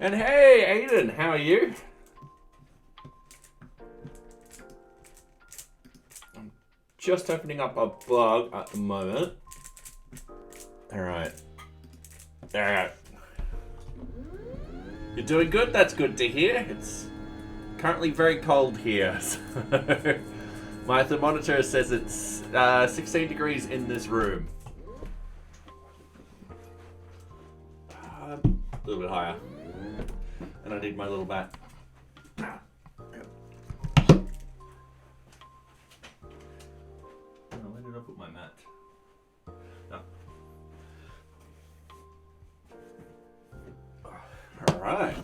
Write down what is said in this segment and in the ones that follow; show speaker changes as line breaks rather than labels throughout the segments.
And hey, Aiden, how are you? I'm just opening up a blog at the moment. Alright. Alright. You're doing good? That's good to hear. It's currently very cold here. So my thermometer says it's 16 degrees in this room. A little bit higher. And I need my little bat. Oh, where did I put my mat? Oh. Alright.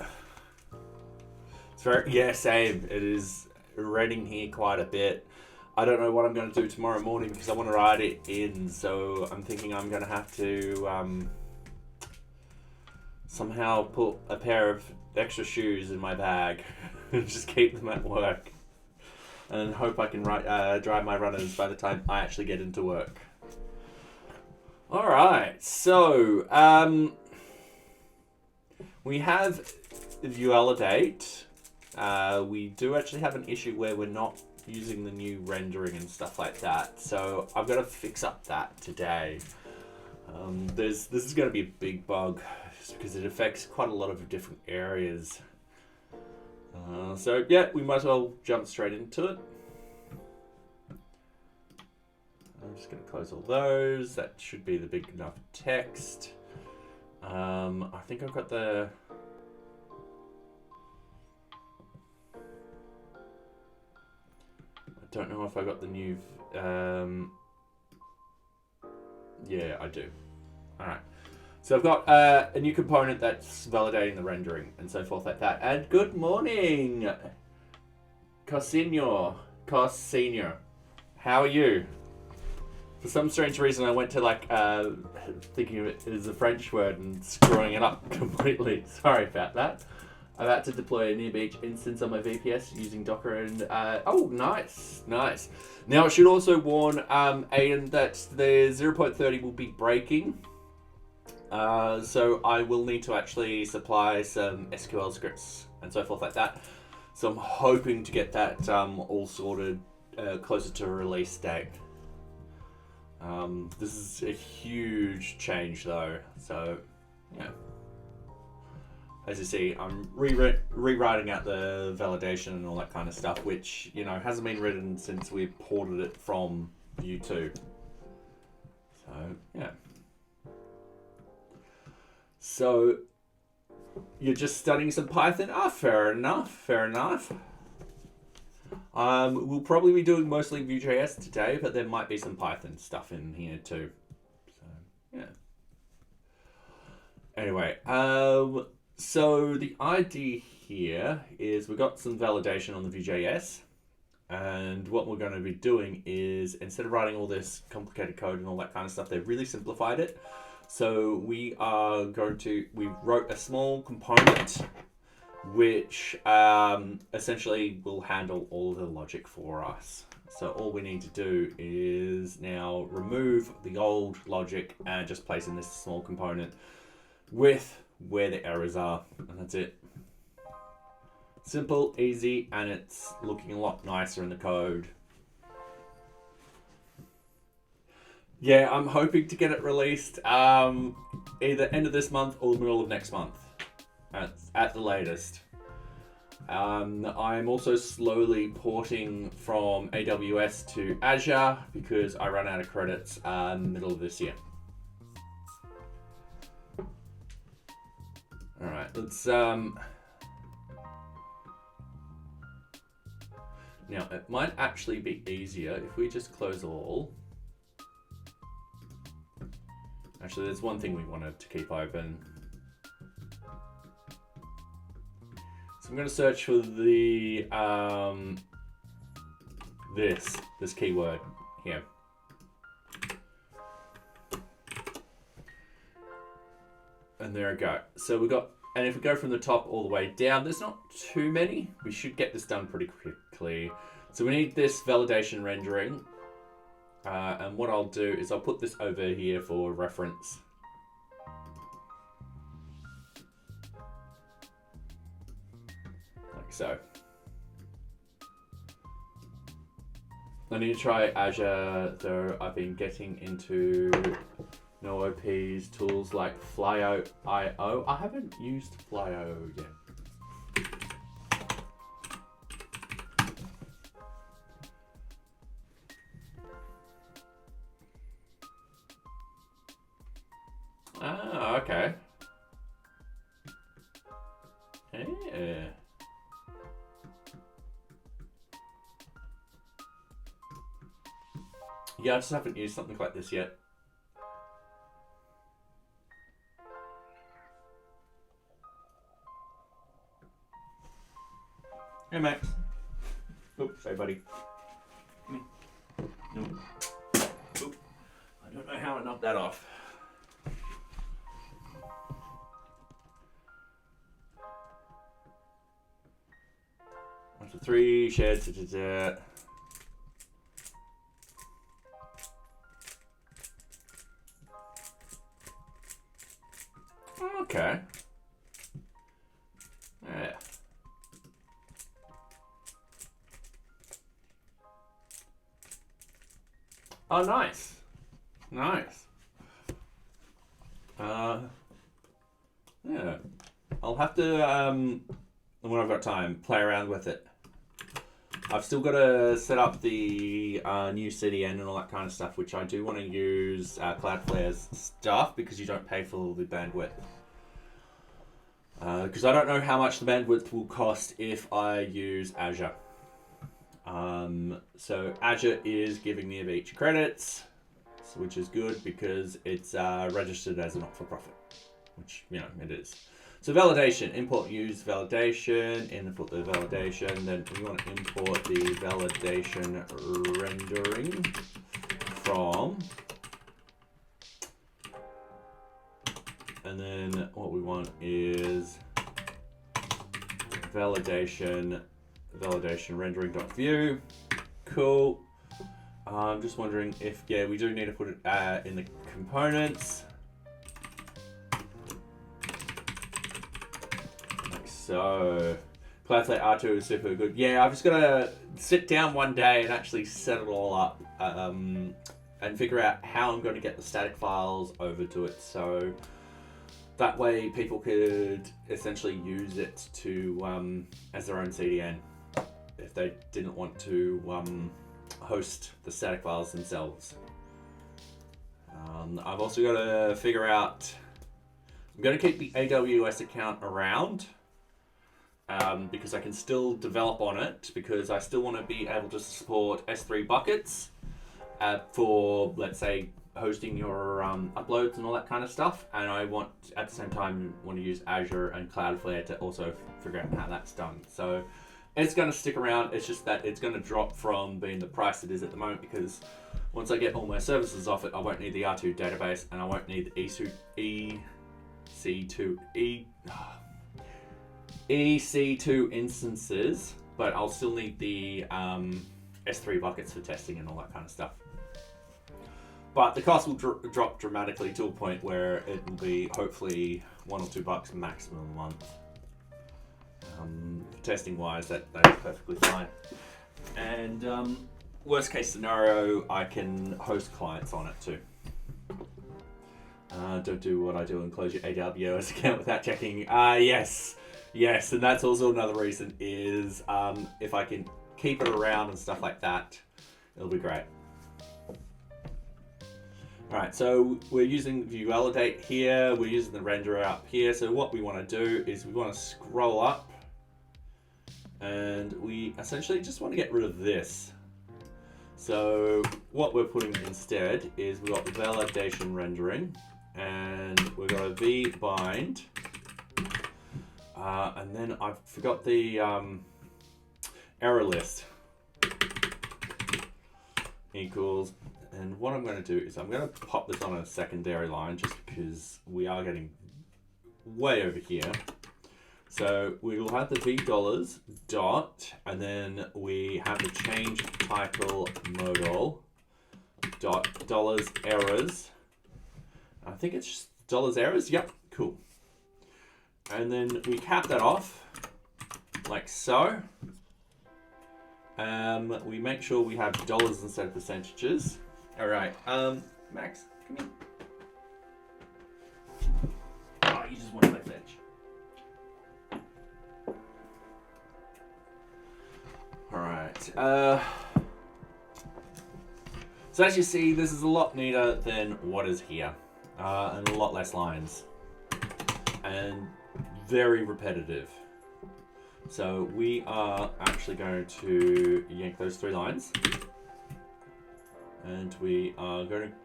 It's very, yeah, same. It is raining here quite a bit. I don't know what I'm going to do tomorrow morning because I want to ride it in, so I'm thinking I'm going to have to somehow put a pair of extra shoes in my bag and just keep them at work and hope I can drive my runners by the time I actually get into work. Alright, so we have Validate. We do actually have an issue where we're not using the new rendering and stuff like that, so I've got to fix up that today. This is going to be a big bug because it affects quite a lot of different areas. So yeah, we might as well jump straight into it. I'm just going to close all those. That should be the big enough text. I think I've got the... I don't know if I got the new... Yeah, I do. Alright. So I've got a new component that's validating the rendering and so forth like that. And good morning, Cosino. How are you? For some strange reason, I went to thinking of it as a French word and screwing it up completely. Sorry about that. I've had to deploy a near beach instance on my VPS using Docker and oh, nice. Now I should also warn Aiden that the 0.30 will be breaking. So I will need to actually supply some SQL scripts and so forth like that. So I'm hoping to get that all sorted closer to a release date. This is a huge change though, so yeah. As you see, I'm rewriting out the validation and all that kind of stuff, which, you know, hasn't been written since we ported it from Vue 2. So, yeah. So, you're just studying some Python? Ah, fair enough. We'll probably be doing mostly VueJS today, but there might be some Python stuff in here too. So, yeah. Anyway, so the idea here is we've got some validation on the Vue.js, and what we're going to be doing is, instead of writing all this complicated code and all that kind of stuff, they've really simplified it. So we wrote a small component which essentially will handle all of the logic for us. So all we need to do is now remove the old logic and just place in this small component with where the errors are, and that's it. Simple, easy, and it's looking a lot nicer in the code. Yeah, I'm hoping to get it released either end of this month or the middle of next month at the latest. I'm also slowly porting from AWS to Azure because I ran out of credits middle of this year. Alright, let's now it might actually be easier if we just close all. Actually, there's one thing we wanted to keep open. So I'm going to search for the this keyword here. And there we go. So we got, and if we go from the top all the way down, there's not too many. We should get this done pretty quickly. So we need this validation rendering. And what I'll do is I'll put this over here for reference. like so. I need to try Azure, though I've been getting into NoOP's tools like Flyo.io. I haven't used Flyo yet. Ah, okay. Yeah. Yeah, I just haven't used something like this yet. Hey, Max. Oops, sorry, buddy. Come here. No. Oop. I don't know how I knocked that off. 1, 2, 3, shared. Okay. Yeah. Oh, nice. Nice. Yeah. I'll have to, when I've got time, play around with it. I've still got to set up the new CDN and all that kind of stuff, which I do want to use Cloudflare's stuff because you don't pay for the bandwidth. Because I don't know how much the bandwidth will cost if I use Azure. So Azure is giving me a bunch of credits, which is good because it's registered as a not-for-profit, which, you know, it is. So validation, import use validation, import the validation, then we want to import the validation rendering from, and then what we want is validation rendering.view. Cool. I'm just wondering if, yeah, we do need to put it in the components. Like so. Cloudflare R2 is super good. Yeah, I've just got to sit down one day and actually set it all up and figure out how I'm going to get the static files over to it. So that way people could essentially use it to as their own CDN if they didn't want to host the static files themselves. I've also got to figure out, I'm going to keep the AWS account around because I can still develop on it, because I still want to be able to support S3 buckets for, let's say, hosting your uploads and all that kind of stuff. And I want, at the same time, want to use Azure and Cloudflare to also figure out how that's done. So it's going to stick around. It's just that it's going to drop from being the price it is at the moment, because once I get all my services off it, I won't need the R2 database and I won't need the EC2 instances, but I'll still need the S3 buckets for testing and all that kind of stuff. But the cost will drop dramatically to a point where it will be hopefully $1 or $2 maximum a month. Testing wise, that is perfectly fine. And worst case scenario, I can host clients on it too. Don't do what I do and close your AWS account without checking. Yes, and that's also another reason is if I can keep it around and stuff like that, it'll be great. Alright, so we're using VueValidate here, we're using the renderer up here. So what we want to do is we want to scroll up and we essentially just want to get rid of this. So what we're putting instead is we've got validation rendering and we've got a vbind. And then I forgot the error list equals, and what I'm going to do is I'm going to pop this on a secondary line just because we are getting way over here. So we will have the v dollars dot, and then we have the change title modal dot dollars errors. I think it's just dollars errors. Yep, cool. And then we cap that off. like so. We make sure we have dollars instead of percentages. All right, Max, come here. Oh, you just want to play fetch. All right. So as you see, this is a lot neater than what is here, and a lot less lines, and very repetitive. So we are actually going to yank those 3 lines, and we are going to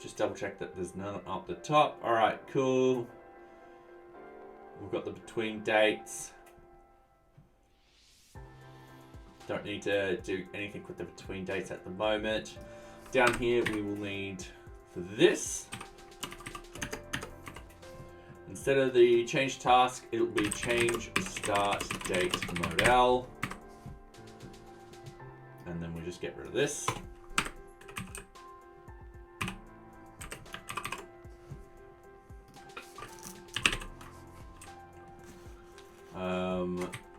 just double check that there's none up the top. All right, cool. We've got the between dates. Don't need to do anything with the between dates at the moment. Down here, we will need, for this, instead of the change task, it'll be change start date modal. And then we just get rid of this.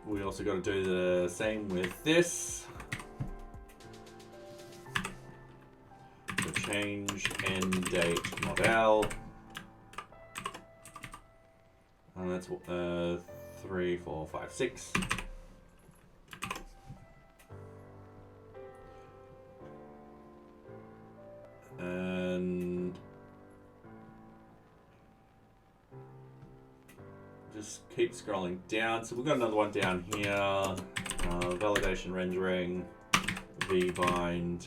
We also got to do the same with this. So change end date modal. And that's 3, 4, 5, 6. And just keep scrolling down. So we've got another one down here. Validation rendering, vbind.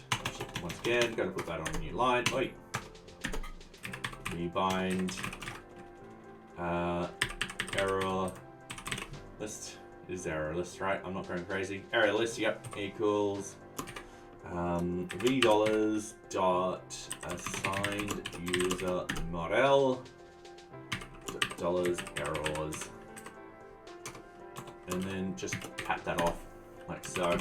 Once again, got to put that on a new line. Oi. Vbind. Error list is error list, right? I'm not going crazy. Error list, yep, equals v dollars dot assigned user model dollars errors, and then just cap that off like so.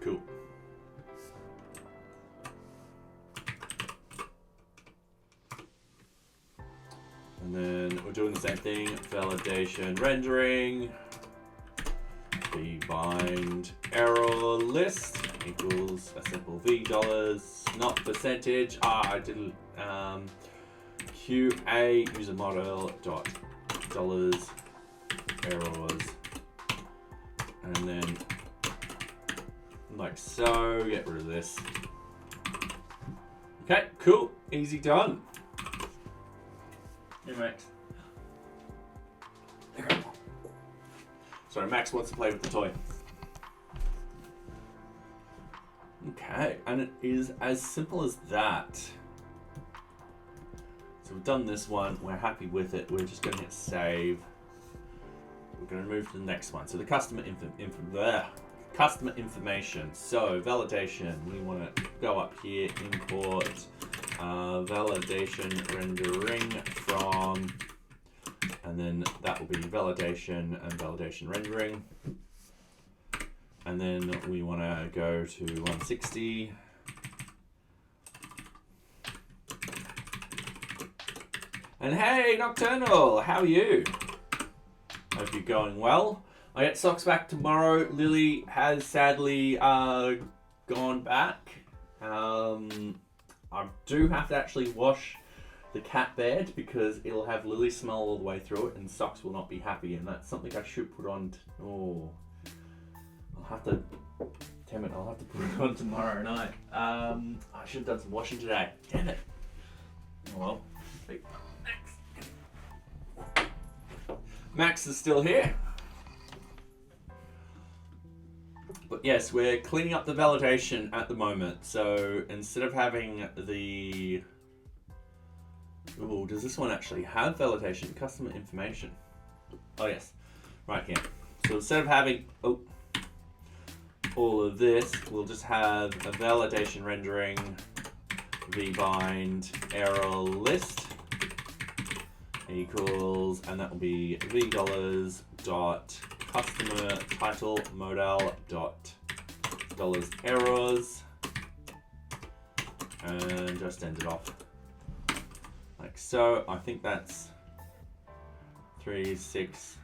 Cool. And then we're doing the same thing, validation rendering, vbind error list equals a simple v dollars, not percentage. I did qa user model dot dollars errors, and then like so, get rid of this. Okay, cool, easy done. Hey, Max. Sorry, Max wants to play with the toy. Okay, and it is as simple as that. So we've done this one, we're happy with it, we're just going to hit save. We're going to move to the next one. So the customer customer information. So validation, we want to go up here, import validation rendering from, and then that will be validation and validation rendering. And then we want to go to 160. And hey, Nocturnal, how are you? Hope you're going well. I get socks back tomorrow. Lily has sadly gone back. I do have to actually wash the cat bed because it'll have Lily smell all the way through it, and Socks will not be happy, and that's something I should put on. I'll have to. Damn it! I'll have to put it on tomorrow night. I should have done some washing today. Damn it! Oh well. Max is still here. But yes, we're cleaning up the validation at the moment. So instead of having the... Ooh, does this one actually have validation? Customer information. Oh yes, right here. So instead of having all of this, we'll just have a validation rendering vbind error list equals, and that will be v dollars dot customer title modal dot dollars errors, and just end it off like so. I think that's 3, 6,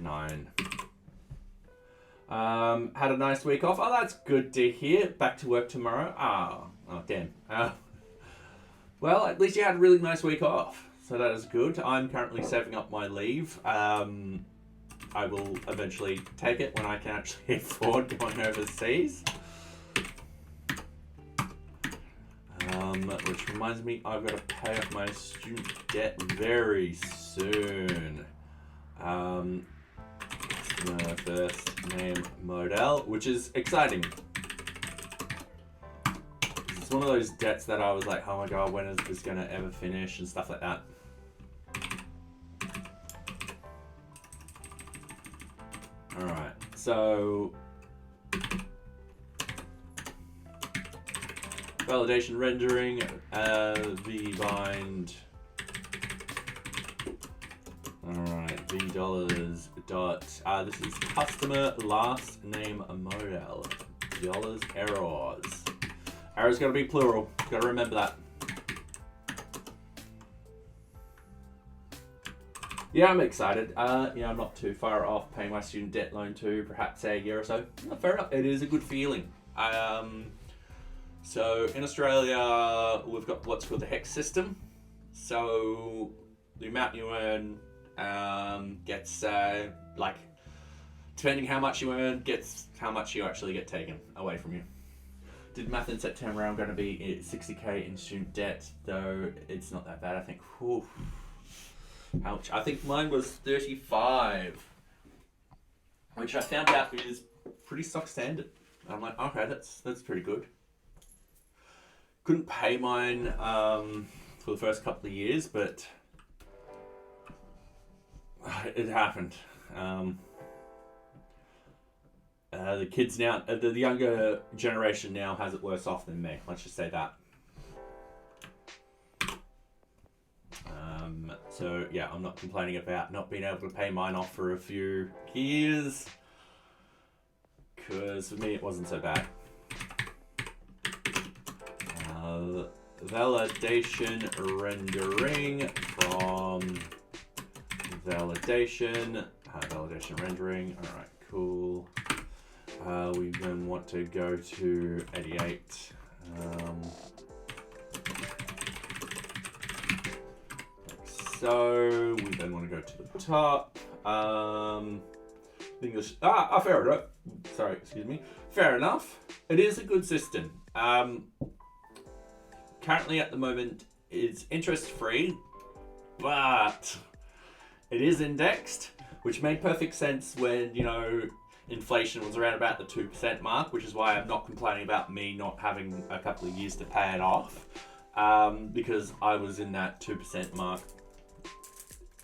9. Had a nice week off. Oh, that's good to hear. Back to work tomorrow. Oh damn. Well, at least you had a really nice week off. So that is good. I'm currently saving up my leave. I will eventually take it when I can actually afford going overseas. Which reminds me, I've got to pay off my student debt very soon. Customer first name model, which is exciting. It's one of those debts that I was like, oh my god, when is this going to ever finish and stuff like that. Alright, so validation rendering, vbind. Alright, $v dot, this is customer last name model, dollars errors. Errors gotta be plural, gotta remember that. Yeah, I'm excited. Yeah, I'm not too far off paying my student debt loan to perhaps a year or so. Fair enough, it is a good feeling. So in Australia, we've got what's called the HEX system. So the amount you earn gets, like, depending how much you earn, gets how much you actually get taken away from you. Did math in September, I'm going to be 60k in student debt, though it's not that bad, I think. Whew. Ouch. I think mine was 35, which I found out is pretty stock standard. I'm like, okay, that's pretty good. Couldn't pay mine for the first couple of years, but it happened. The kids now, the younger generation now has it worse off than me. Let's just say that. So yeah, I'm not complaining about not being able to pay mine off for a few years, because for me it wasn't so bad. Validation rendering from validation rendering. All right, cool. We then want to go to 88. So we then want to go to the top. English. Fair enough. Sorry, excuse me. Fair enough. It is a good system. Currently at the moment it's interest free, but it is indexed, which made perfect sense when, you know, inflation was around about the 2% mark, which is why I'm not complaining about me not having a couple of years to pay it off, because I was in that 2% mark.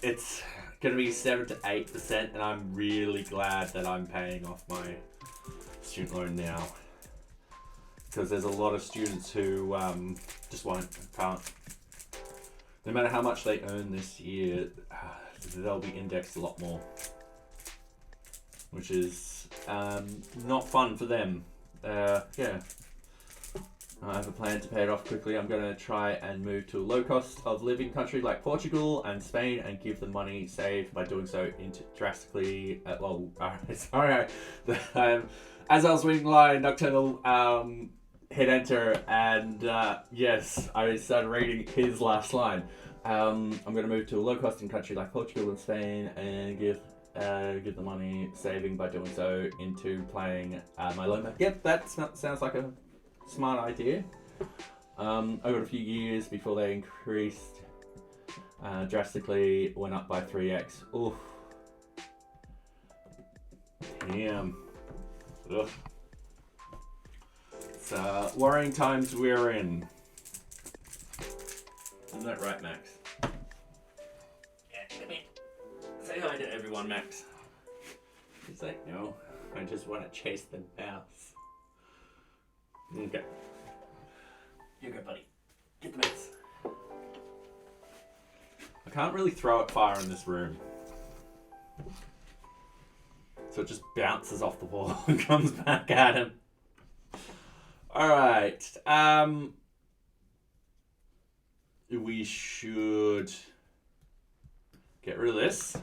It's going to be 7 to 8%, and I'm really glad that I'm paying off my student loan now, because there's a lot of students who just can't. No matter how much they earn this year, they'll be indexed a lot more, which is not fun for them. Yeah. I have a plan to pay it off quickly. I'm going to try and move to a low cost of living country like Portugal and Spain and give the money saved by doing so into drastically. Sorry. As I was reading line, Nocturnal hit enter, and yes, I started reading his last line. I'm going to move to a low cost country like Portugal and Spain and give the money saving by doing so into playing my loan back. Yep, that sounds like a smart idea. I've got a few years before they increased drastically, went up by 3x. Oof. Damn. Ugh. It's worrying times we're in. Isn't that right, Max? Yeah, come here. Say hi to everyone, Max. He's like, no, I just want to chase the mouse. Okay. You go, buddy. Get the mouse. I can't really throw it far in this room, so it just bounces off the wall and comes back at him. Alright. We should get rid of this.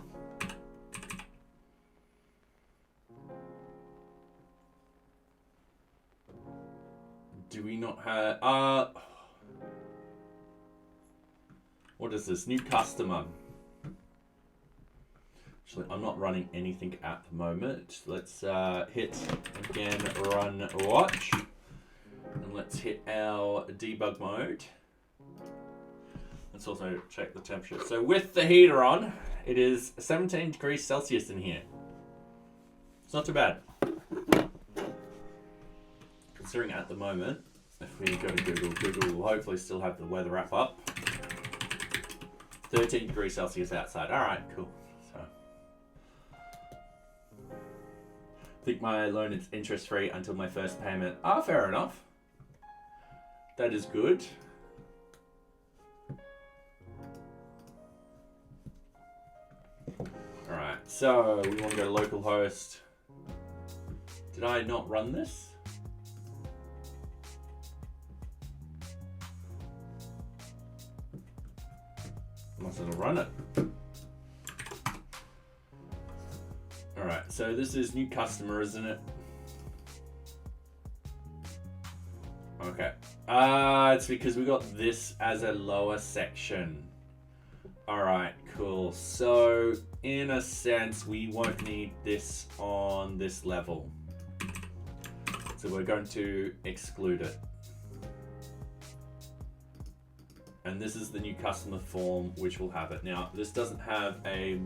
Do we not have, what is this? New customer. Actually, I'm not running anything at the moment. Let's hit again, run watch. And let's hit our debug mode. Let's also check the temperature. So with the heater on, it is 17 degrees Celsius in here. It's not too bad. Considering at the moment, if we go to Google, Google will hopefully still have the weather app up. 13 degrees Celsius outside. All right, cool. So, I think my loan is interest-free until my first payment. Ah, fair enough. That is good. All right, so we want to go to localhost. Did I not run this? Must have run it. All right, so this is new customer, isn't it? Okay. It's because we got this as a lower section. All right, cool. So in a sense, we won't need this on this level. So we're going to exclude it. And this is the new customer form, which will have it. Now, this doesn't have a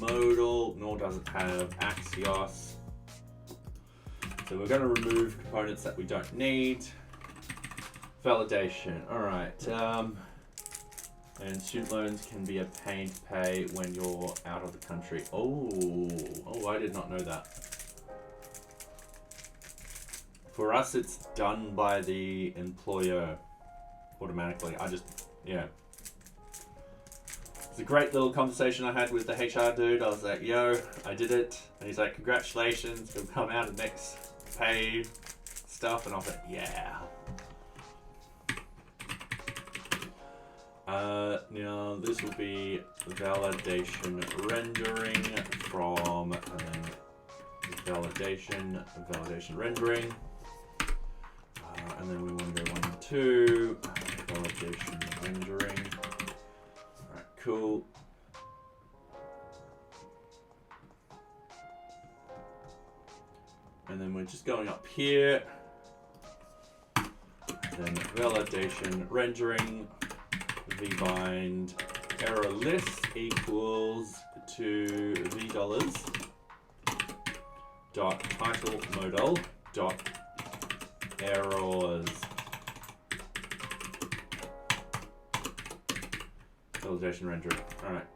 modal, nor does it have Axios. So we're going to remove components that we don't need. Validation. All right. And student loans can be a pain to pay when you're out of the country. Oh, I did not know that. For us, it's done by the employer automatically. Yeah. It's a great little conversation I had with the HR dude. I was like, yo, I did it. And he's like, congratulations, it'll come out of next pay stuff. And I was like, yeah. Now this will be validation rendering from validation rendering. And then we want to go 1 and 2, validation rendering. All right, cool. And then we're just going up here. Then validation rendering, vbind error list equals to $, dot title modal dot errors. Validation rendering. All right.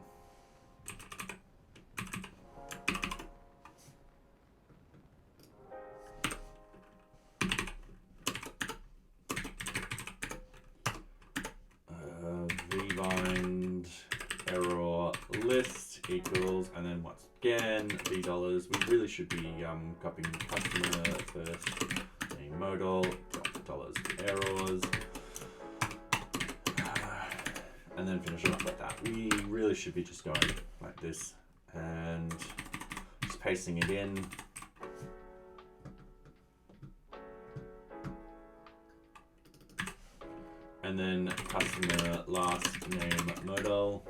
Vbind error list equals, and then once again, $. We really should be copying customer first. A modal dollars errors, and then finish it up like that. We really should be just going like this and just pasting it in. And then customer last name modal.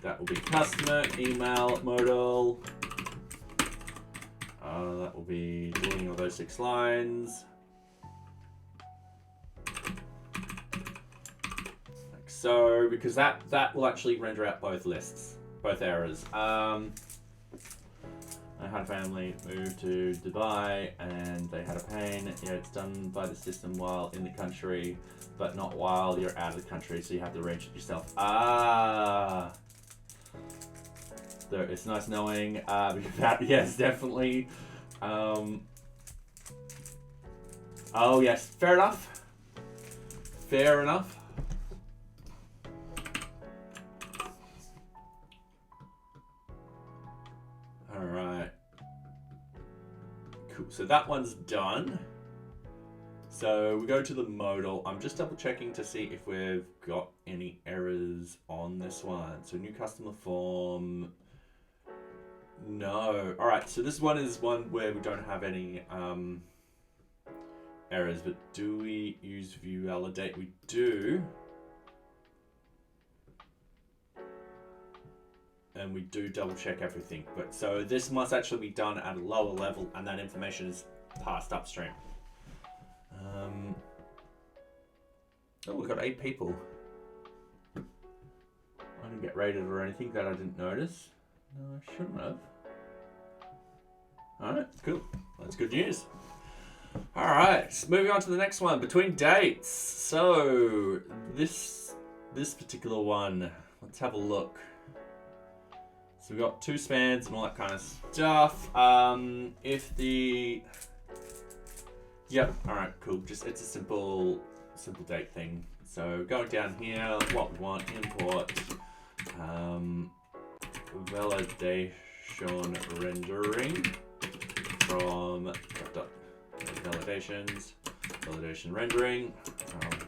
That will be customer email modal. That will be deleting all those 6 lines. Like so, because that will actually render out both lists, both errors. I had a family move to Dubai and they had a pain. Yeah, it's done by the system while in the country, but not while you're out of the country, so you have to arrange it yourself. it's nice knowing that, yes, definitely. Oh yes, fair enough. Fair enough. All right. Cool. So that one's done. So we go to the modal. I'm just double checking to see if we've got any errors on this one. So new customer form. No. All right. So this one is one where we don't have any errors, but do we use view validate? We do. And we do double check everything. But so this must actually be done at a lower level, and that information is passed upstream. Oh, we've got 8 people. I didn't get rated or anything that I didn't notice. No, I shouldn't have. Alright, cool. That's good news. Alright, moving on to the next one. Between dates. So, this particular one, let's have a look. So we've got 2 spans and all that kind of stuff. Yep, alright, cool. Just, it's a simple date thing. So going down here, what we want, import validation rendering from validation rendering.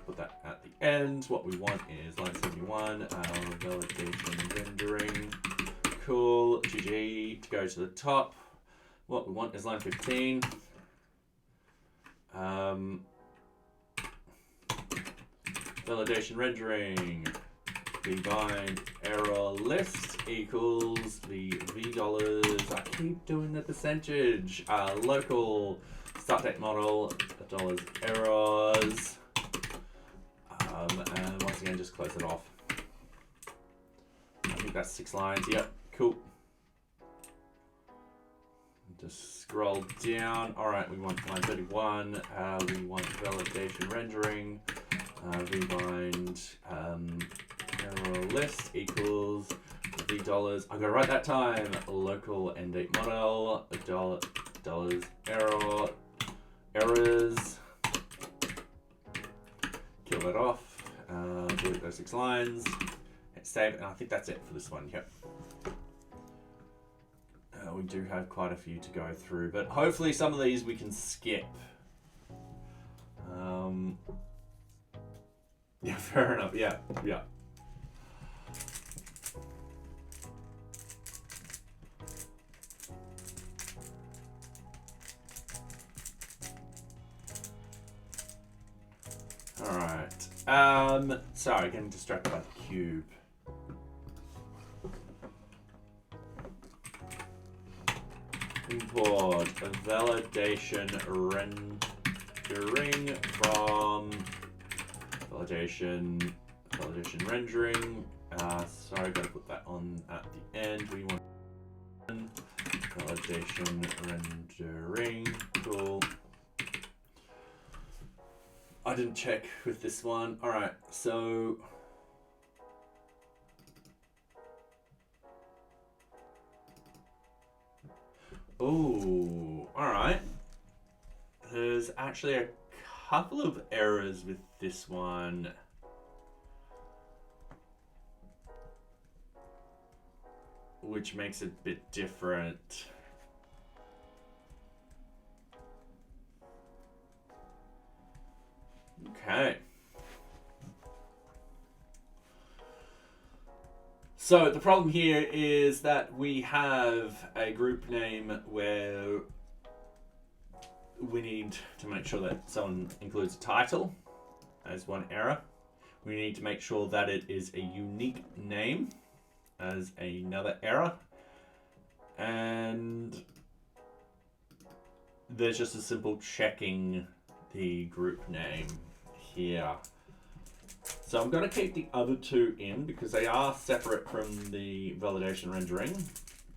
Put that at the end. What we want is line 71, validation rendering. Cool, GG, to go to the top. What we want is line 15. Validation rendering, vbind error list equals the $. I keep doing the percentage. Local start date model dollars errors, and once again just close it off. I think that's 6 lines. Yep, cool. Just scroll down. All right, we want line 31. We want validation rendering. Vbind error list equals $. I'm gonna write that time. Local end date model dollars errors. Kill that off. Delete those 6 lines. Hit save, and I think that's it for this one. Yep. We do have quite a few to go through, but hopefully some of these we can skip. Yeah, fair enough. Yeah. All right. Sorry, getting distracted by the cube. Import a validation rendering from validation rendering. Sorry, gotta put that on at the end. We want validation rendering. Cool. I didn't check with this one. All right, so. Oh, all right. There's actually a couple of errors with this one. Which makes it a bit different. Okay. So the problem here is that we have a group name where we need to make sure that someone includes a title as one error. We need to make sure that it is a unique name as another error. And there's just a simple checking the group name here. So I'm going to keep the other 2 in because they are separate from the validation rendering.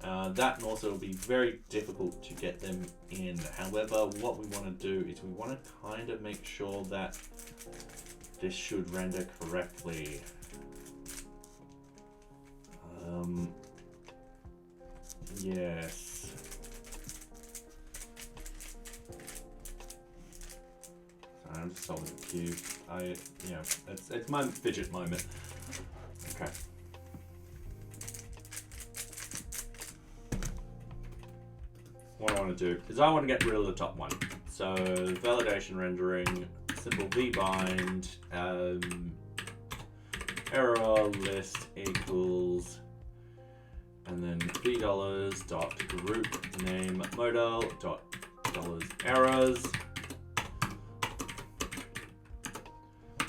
That and also will be very difficult to get them in. However, what we want to do is we want to kind of make sure that this should render correctly. Yes. Sorry, I'm just solving the cube. It's my fidget moment. Okay. What I want to do is I want to get rid of the top one. So validation rendering, simple vbind, error list equals, and then v dollars dot group name modal dot dollars errors,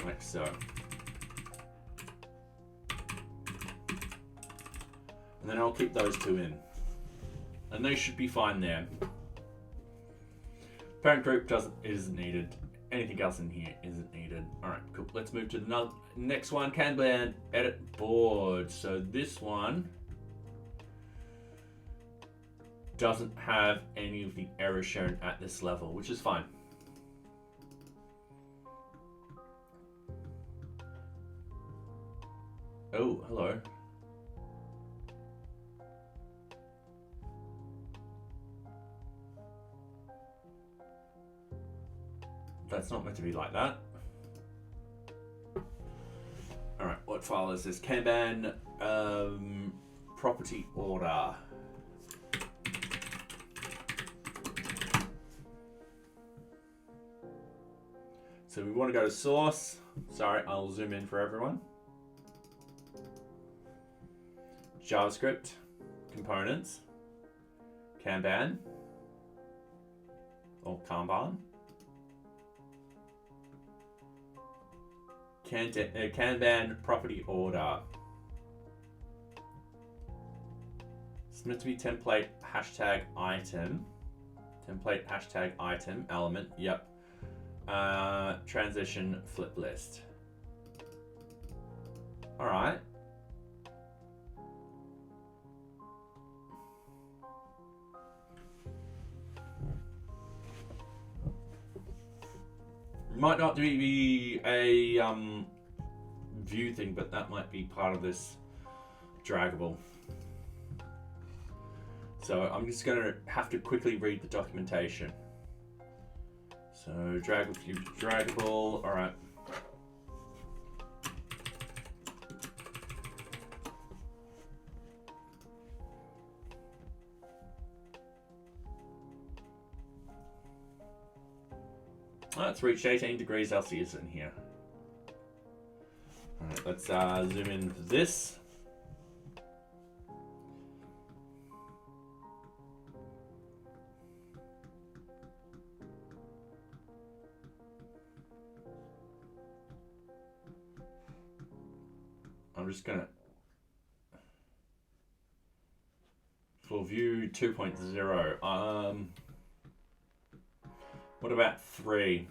like so. And then I'll keep those two in. And they should be fine there. Parent group isn't needed. Anything else in here isn't needed. All right, cool. Let's move to the next one. Kanban edit board. So this one doesn't have any of the errors shown at this level, which is fine. Oh, hello. That's not meant to be like that. All right, what file is this? Kanban property order. So we want to go to source. Sorry, I'll zoom in for everyone. JavaScript, components, Kanban, or Kanban. Kanban property order. It's meant to be template hashtag item. Template hashtag item element. Yep. Transition flip list. All right. Might not be a view thing, but that might be part of this draggable. So I'm just going to have to quickly read the documentation. So drag with view draggable. All right. It's reached 18 degrees Celsius in here. All right, let's zoom in for this. I'm just gonna, for view 2.0, what about 3?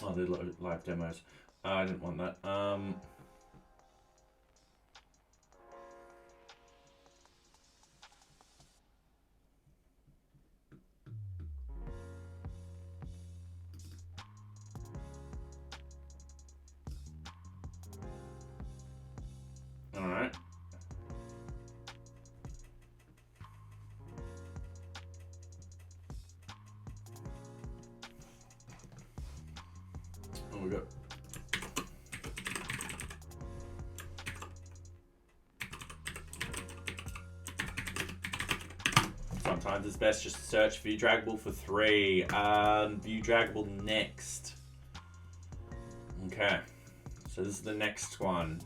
Oh, the live demos. I didn't want that. All right. Oh, we got. Sometimes it's best just to search view draggable for 3. View draggable next. Okay, so this is the next one.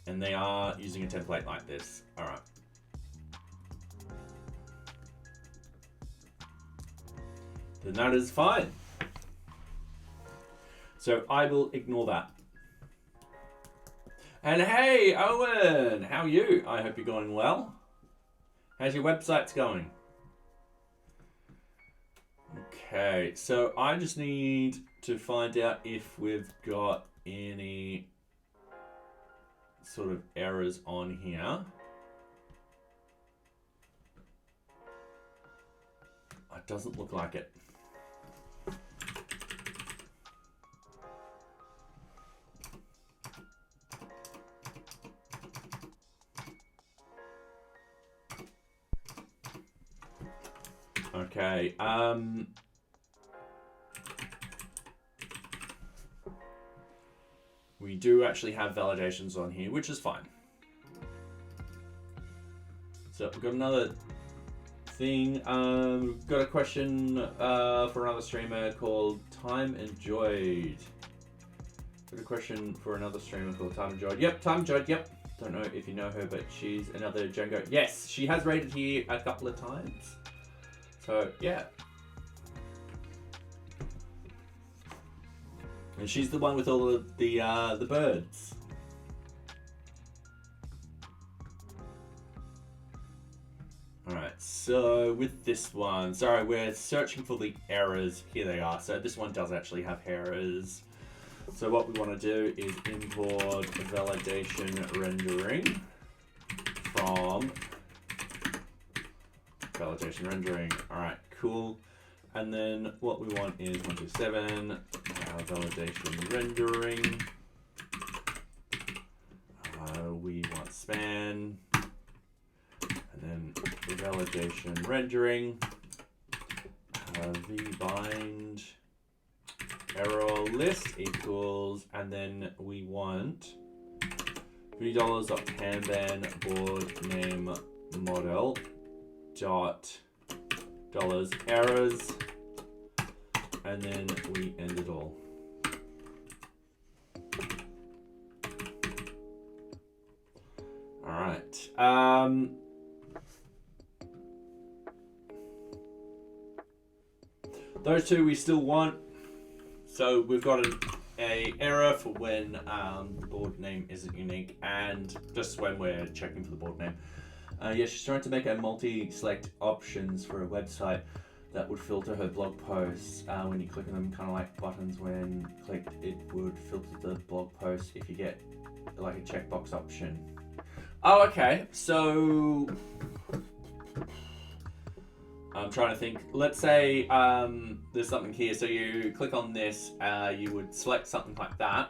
And they are using a template like this. All right. Then that is fine. So I will ignore that. And hey, Owen, how are you? I hope you're going well. How's your websites going? Okay, so I just need to find out if we've got any sort of errors on here. It doesn't look like it. Okay, we do actually have validations on here, which is fine. So we've got another thing. We've got a question for another streamer called Time Enjoyed. Got a question for another streamer called Time Enjoyed. Yep, Time Enjoyed, yep. Don't know if you know her, but she's another Django. Yes, she has rated here a couple of times. So, yeah. And she's the one with all of the birds. Alright, so with this one, sorry, we're searching for the errors. Here they are. So this one does actually have errors. So what we want to do is import validation rendering from validation rendering. Alright, cool. And then what we want is 127 validation rendering. We want span. And then validation rendering. vbind error list equals, and then we want $3.Kanban board name model dot dollars errors, and then we end it all. All right. Those two we still want. So we've got a error for when the board name isn't unique, and just when we're checking for the board name. Yeah, she's trying to make a multi-select options for a website that would filter her blog posts when you click on them, kind of like buttons. When clicked, it would filter the blog post if you get like a checkbox option. Oh, okay. So I'm trying to think. Let's say there's something here. So you click on this, you would select something like that.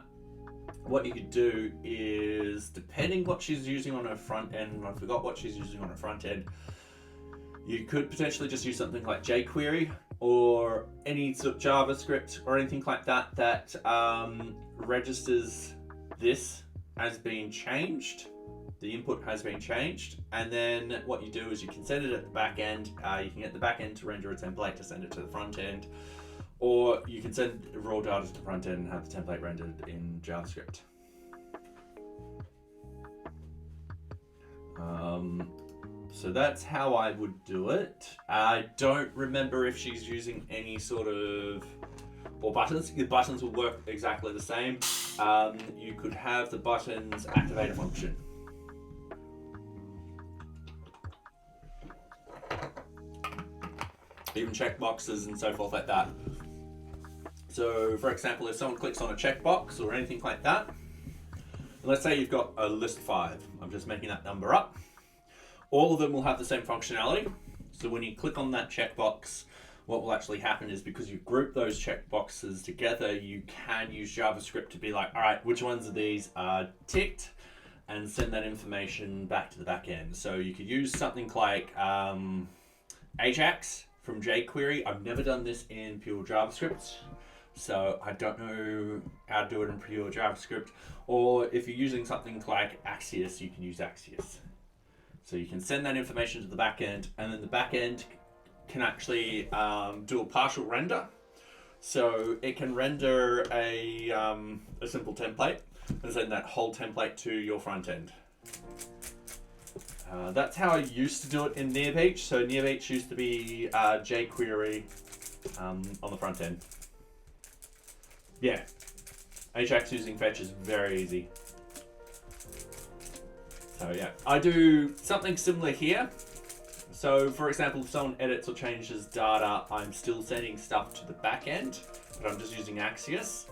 What you could do is, depending what she's using on her front end, and I forgot what she's using on her front end, you could potentially just use something like jQuery or any sort of JavaScript or anything like that that registers this as being changed. The input has been changed, and then what you do is you can send it at the back end. You can get the back end to render a template to send it to the front end, or you can send raw data to the front end and have the template rendered in JavaScript. So that's how I would do it. I don't remember if she's using any sort of buttons. The buttons will work exactly the same. You could have the buttons activate a function. Even checkboxes and so forth like that. So for example, if someone clicks on a checkbox or anything like that, let's say you've got a list 5, I'm just making that number up, all of them will have the same functionality. So when you click on that checkbox, what will actually happen is, because you group those checkboxes together, you can use JavaScript to be like, all right, which ones of these are ticked, and send that information back to the back end. So you could use something like Ajax from jQuery. I've never done this in pure JavaScript, so I don't know how to do it in pure JavaScript. Or if you're using something like Axios, you can use Axios. So you can send that information to the back end, and then the back end can actually do a partial render. So it can render a simple template and send that whole template to your front end. That's how I used to do it in NearBeach. So NearBeach used to be jQuery on the front end. Yeah, Ajax using fetch is very easy. So yeah, I do something similar here. So for example, if someone edits or changes data, I'm still sending stuff to the back end but I'm just using Axios.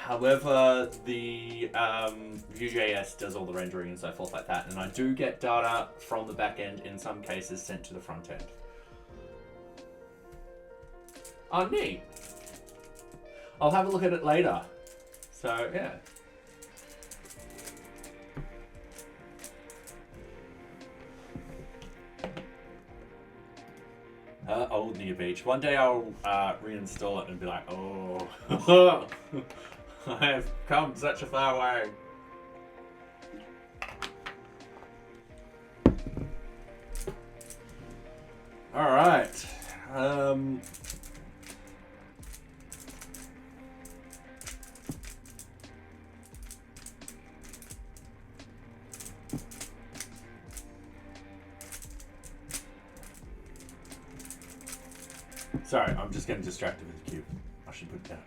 However, the VueJS does all the rendering and so forth like that, and I do get data from the back end in some cases sent to the front end. Oh, neat. I'll have a look at it later. So, yeah. Old Near Beach. One day I'll reinstall it and be like, oh, I have come such a far way. All right. Sorry, I'm just getting distracted with the cube. I should put it down.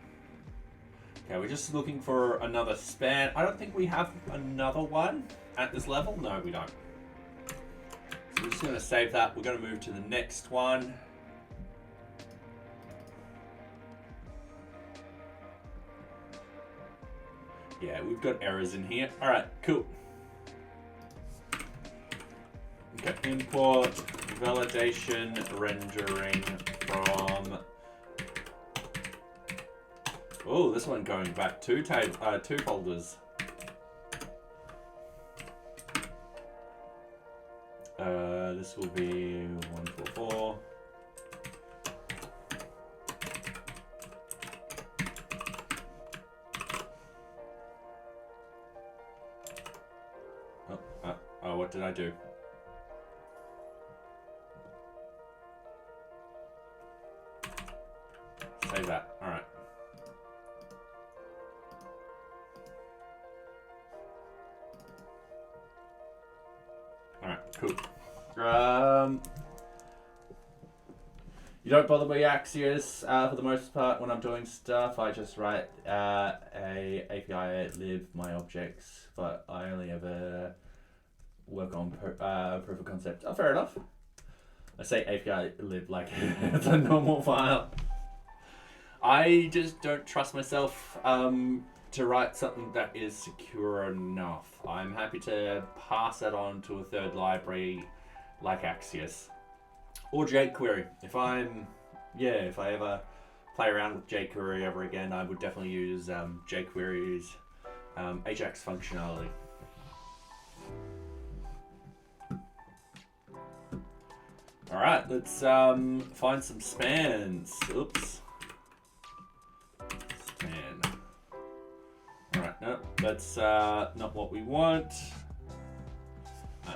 Okay, we're just looking for another span. I don't think we have another one at this level. No, we don't. So we're just going to save that. We're going to move to the next one. Yeah, we've got errors in here. All right, cool. Okay, import validation rendering from. Oh, this one going back two folders. This will be 144. Oh, what did I do? Save that. All right. All right. Cool. You don't bother me Axios for the most part when I'm doing stuff. I just write a API lib my objects, but I only ever work on proof of concept. Oh, fair enough. I say API lib like it's a normal file. I just don't trust myself to write something that is secure enough. I'm happy to pass that on to a third library like Axios or jQuery. If I ever play around with jQuery ever again, I would definitely use jQuery's Ajax functionality. All right, let's find some spans. Oops. Span. All right, no, that's not what we want.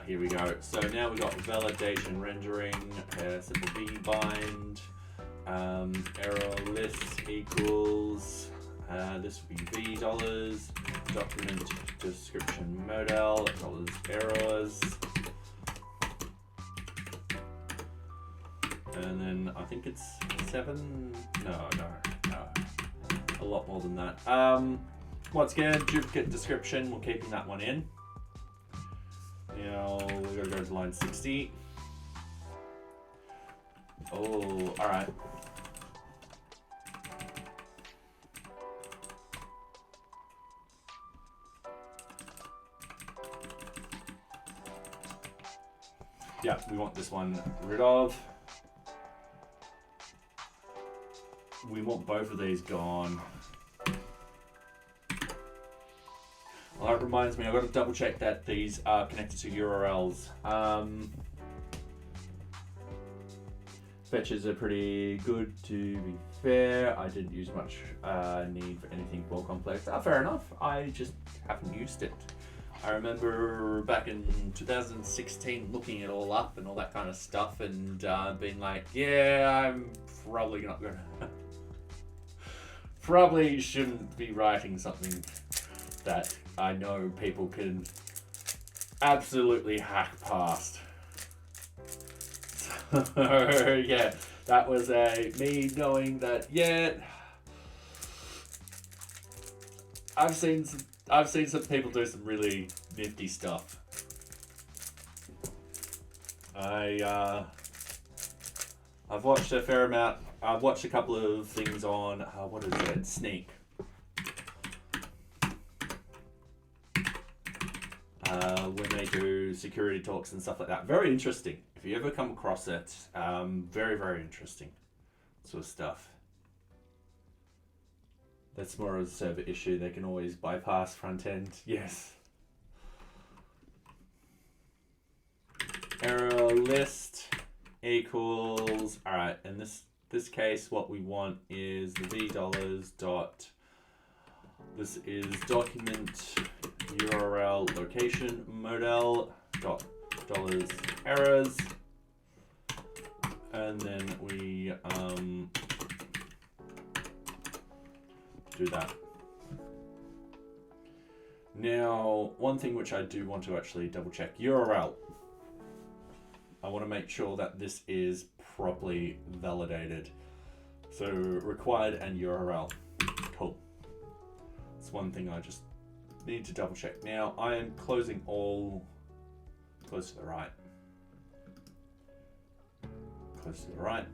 Here we go. So now we've got validation rendering, simple v bind, error list equals, this will be v dollars, document description modal dollars errors. And then I think it's 7. No. A lot more than that. Once again, duplicate description. We're keeping that one in. Now we're gonna go to line 60. Oh, all right. Yeah, we want this one rid of. We want both of these gone. Well, that reminds me, I've got to double check that these are connected to URLs. Fetches are pretty good, to be fair. I didn't use much need for anything more complex. Fair enough, I just haven't used it. I remember back in 2016 looking it all up and all that kind of stuff and being like, yeah, I'm probably not gonna... probably shouldn't be writing something that I know people can absolutely hack past. So yeah, that was me knowing that, yeah, I've seen some people do some really nifty stuff. I've watched a fair amount I've watched a couple of things on, what is it, Sneak. When they do security talks and stuff like that. Very interesting. If you ever come across it, very, very interesting sort of stuff. That's more of a server issue. They can always bypass front end. Yes. Error list equals, all right, in this case, what we want is the $v dot, this is document URL location model dot dollars errors, and then we do that. Now, one thing which I do want to actually double check, URL. I want to make sure that this is properly validated. So required and URL. Cool. It's one thing I just need to double check. Now I am closing all, close to the right. Close to the right.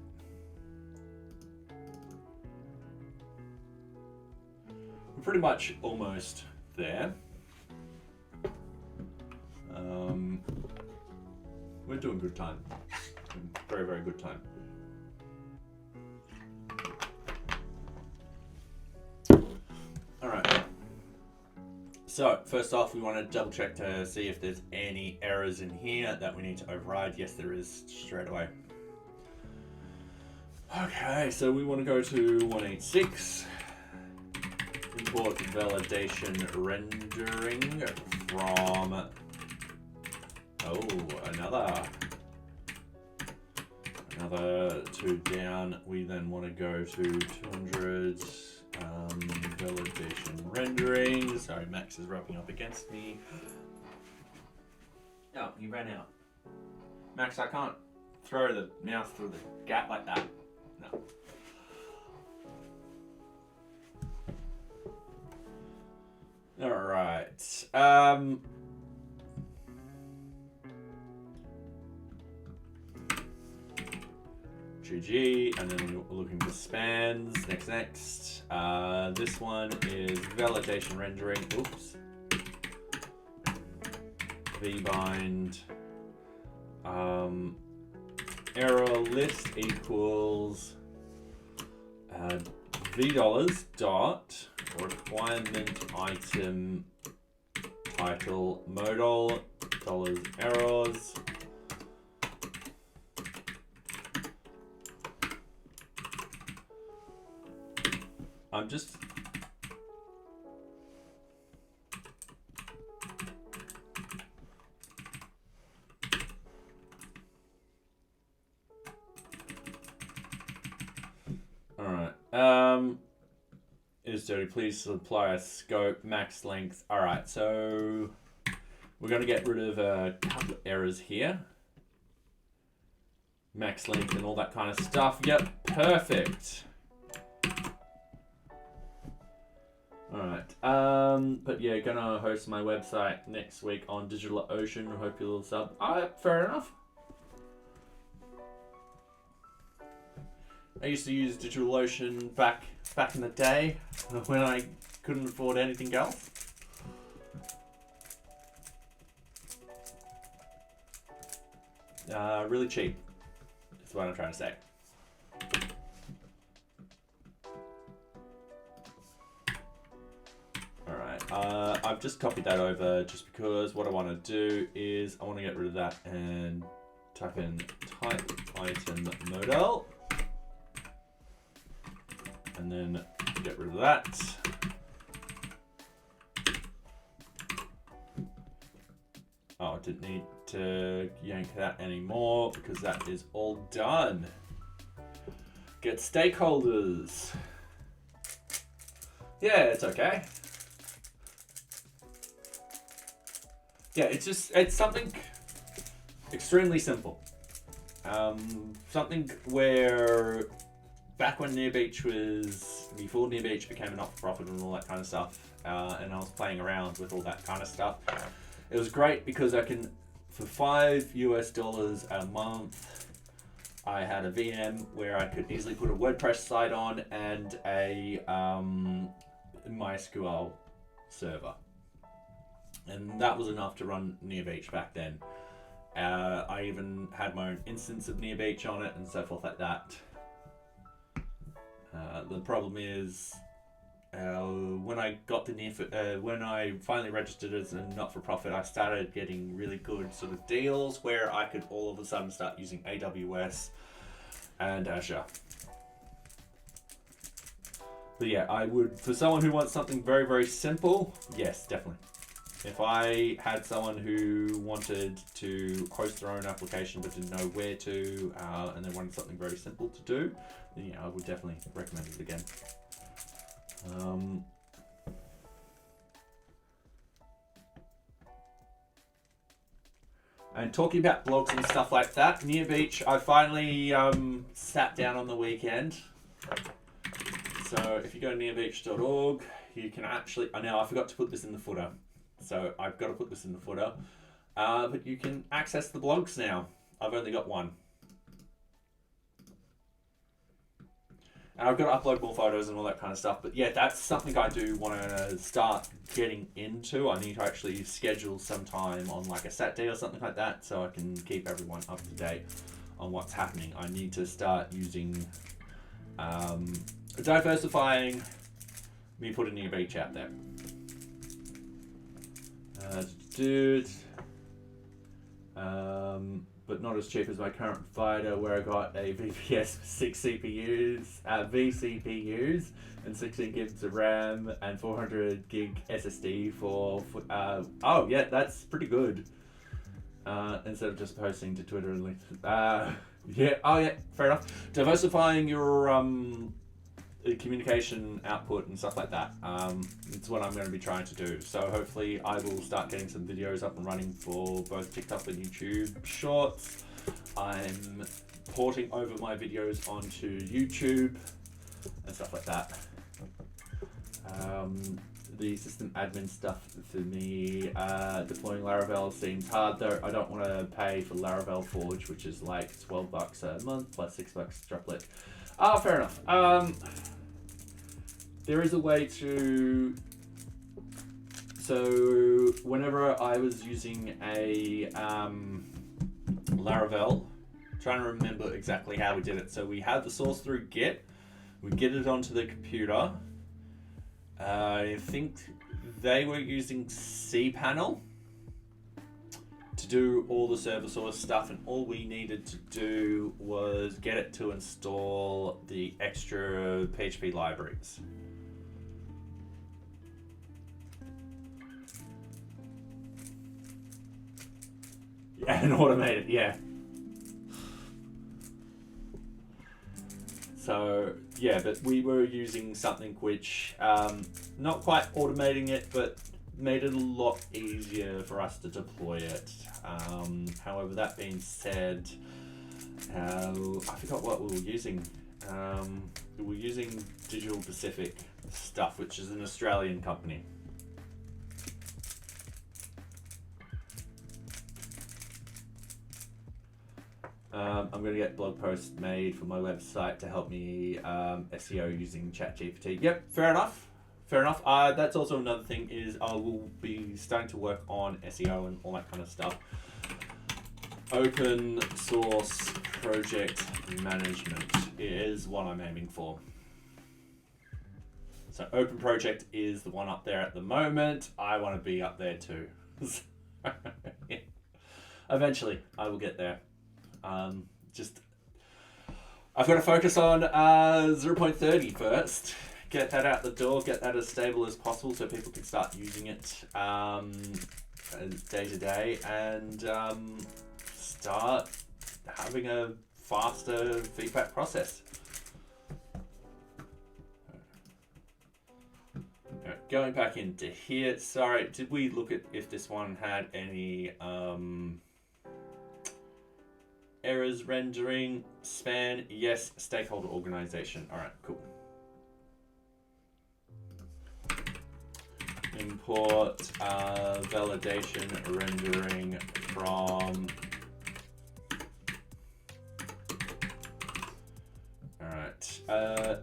We're pretty much almost there. We're doing good time. Very, very good time. All right. So first off, we want to double check to see if there's any errors in here that we need to override. Yes, there is straight away. Okay, so we want to go to 186. Import validation rendering from, another 2 down. We then want to go to 200 validation rendering. Sorry, Max is rubbing up against me. Oh, you ran out. Max, I can't throw the mouse through the gap like that. No. All right. GG, and then we're looking for spans. Next. This one is validation rendering. Oops. vbind error list equals $v dot requirement item title modal dollars errors I'm just is dirty. Please supply a scope max length. All right, so we're going to get rid of a couple of errors here. Max length and all that kind of stuff. Yep, perfect. All right, but yeah, gonna host my website next week on DigitalOcean. Hope you'll sub. Fair enough. I used to use DigitalOcean back in the day when I couldn't afford anything else. Really cheap. That's what I'm trying to say. Alright, I've just copied that over just because what I want to do is I want to get rid of that and type in type item modal. And then get rid of that. Oh, I didn't need to yank that anymore because that is all done. Get stakeholders. Yeah, it's okay. Yeah, it's something extremely simple. Something where back when before Near Beach became a not-for-profit and all that kind of stuff, and I was playing around with all that kind of stuff, it was great because I can, for $5 a month, I had a VM where I could easily put a WordPress site on and a MySQL server. And that was enough to run NearBeach back then. I even had my own instance of NearBeach on it and so forth like that. The problem is, when I got the when I finally registered as a not-for-profit, I started getting really good sort of deals where I could all of a sudden start using AWS and Azure. But yeah, I would, for someone who wants something very, very simple, yes, definitely. If I had someone who wanted to host their own application but didn't know where to, and they wanted something very simple to do, then yeah, I would definitely recommend it again. And talking about blogs and stuff like that, NearBeach, I finally sat down on the weekend. So if you go to nearbeach.org, you can actually, now I forgot to put this in the footer. So I've got to put this in the footer. But you can access the blogs now. I've only got one. And I've got to upload more photos and all that kind of stuff. But yeah, that's something I do want to start getting into. I need to actually schedule some time on like a Saturday or something like that so I can keep everyone up to date on what's happening. I need to start using, diversifying me putting NearBeach out there. But not as cheap as my current provider, where I got a VPS with 6 CPUs, vCPUs, and 16 gigs of RAM and 400 gig SSD for. Oh yeah, that's pretty good. Instead of just posting to Twitter and LinkedIn. Yeah. Oh yeah. Fair enough. Diversifying your communication output and stuff like that. It's what I'm going to be trying to do. So hopefully I will start getting some videos up and running for both TikTok and YouTube Shorts. I'm porting over my videos onto YouTube and stuff like that. The system admin stuff for me, deploying Laravel seems hard though. I don't want to pay for Laravel Forge, which is like $12 a month plus $6 Droplet. Fair enough. There is a way to, so whenever I was using a Laravel, trying to remember exactly how we did it. So we had the source through Git, we get it onto the computer. I think they were using cPanel to do all the server source stuff, and all we needed to do was get it to install the extra PHP libraries. Yeah, and automate it, yeah. So, yeah, but we were using something which, not quite automating it, but made it a lot easier for us to deploy it. However, that being said, I forgot what we were using. We were using Digital Pacific stuff, which is an Australian company. I'm going to get blog posts made for my website to help me SEO using ChatGPT. Yep, fair enough. Fair enough. That's also another thing is I will be starting to work on SEO and all that kind of stuff. Open source project management is what I'm aiming for. So Open Project is the one up there at the moment. I want to be up there too. Yeah. Eventually, I will get there. I've got to focus on 0.30 first. Get that out the door, get that as stable as possible so people can start using it day to day, and start having a faster feedback process. Going back into here, sorry, did we look at if this one had any errors rendering? Span, yes. Stakeholder organization. All right, cool. Import validation rendering from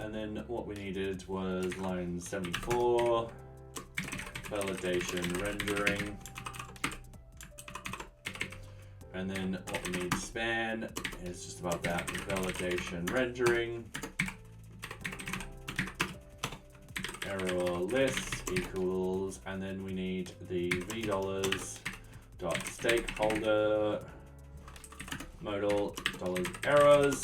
And then what we needed was line 74, validation rendering. And then what we need span is just above that, validation rendering. Error list equals, and then we need the $v dot stakeholder modal dollars errors.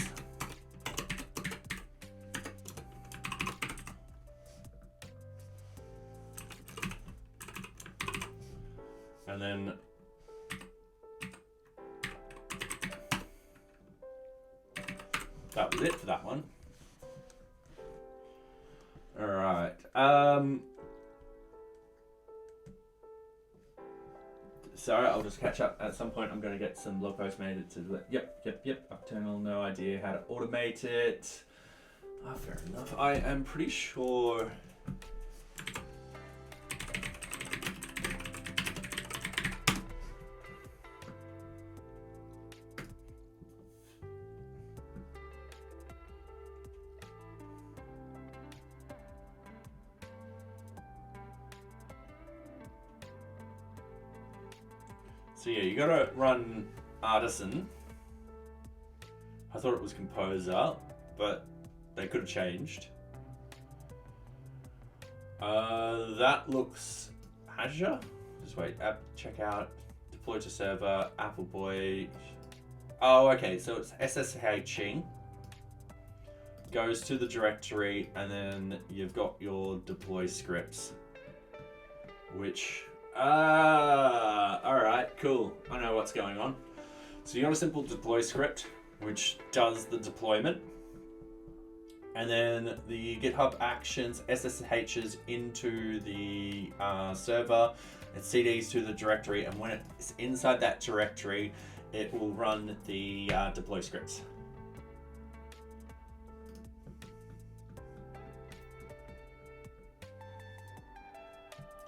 And then that was it for that one. All right. Sorry, I'll just catch up. At some point, I'm going to get some blog posts made to. Yep. Upternal, no idea how to automate it. Ah, fair enough. I am pretty sure. So yeah, you gotta run Artisan. I thought it was Composer, but they could have changed. That looks Azure. Just wait, app checkout, deploy to server, Apple Boy. Oh, okay, so it's SSHing. Goes to the directory, and then you've got your deploy scripts, which alright, cool. I know what's going on. So you got a simple deploy script, which does the deployment. And then the GitHub Actions SSHs into the server. It CDs to the directory, and when it's inside that directory, it will run the deploy scripts.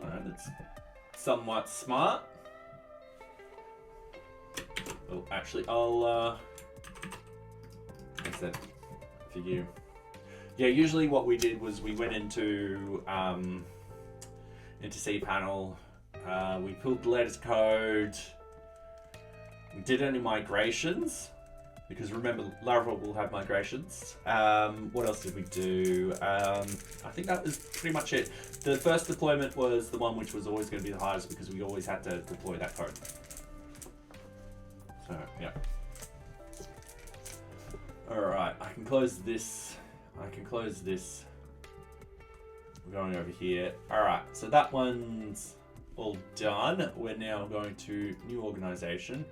Alright, that's somewhat smart. Oh, actually, I'll what's that for you? Yeah, usually what we did was we went into cPanel, we pulled the latest code, we did any migrations, because remember Laravel will have migrations. What else did we do? I think that was pretty much it. The first deployment was the one which was always going to be the hardest because we always had to deploy that code. So, yeah. All right, I can close this. We're going over here. All right, so that one's all done. We're now going to new organization.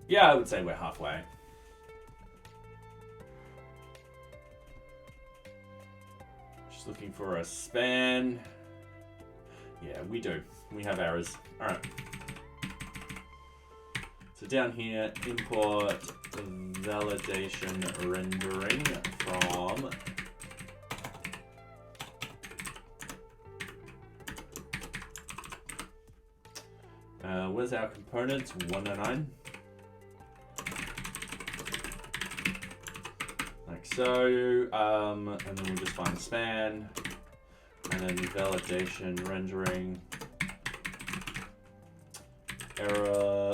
Yeah, I would say we're halfway. Just looking for a span. Yeah, we do. We have errors. All right. So down here, import validation rendering from where's our components? 109. Like so, and then we'll just find span, and then validation rendering error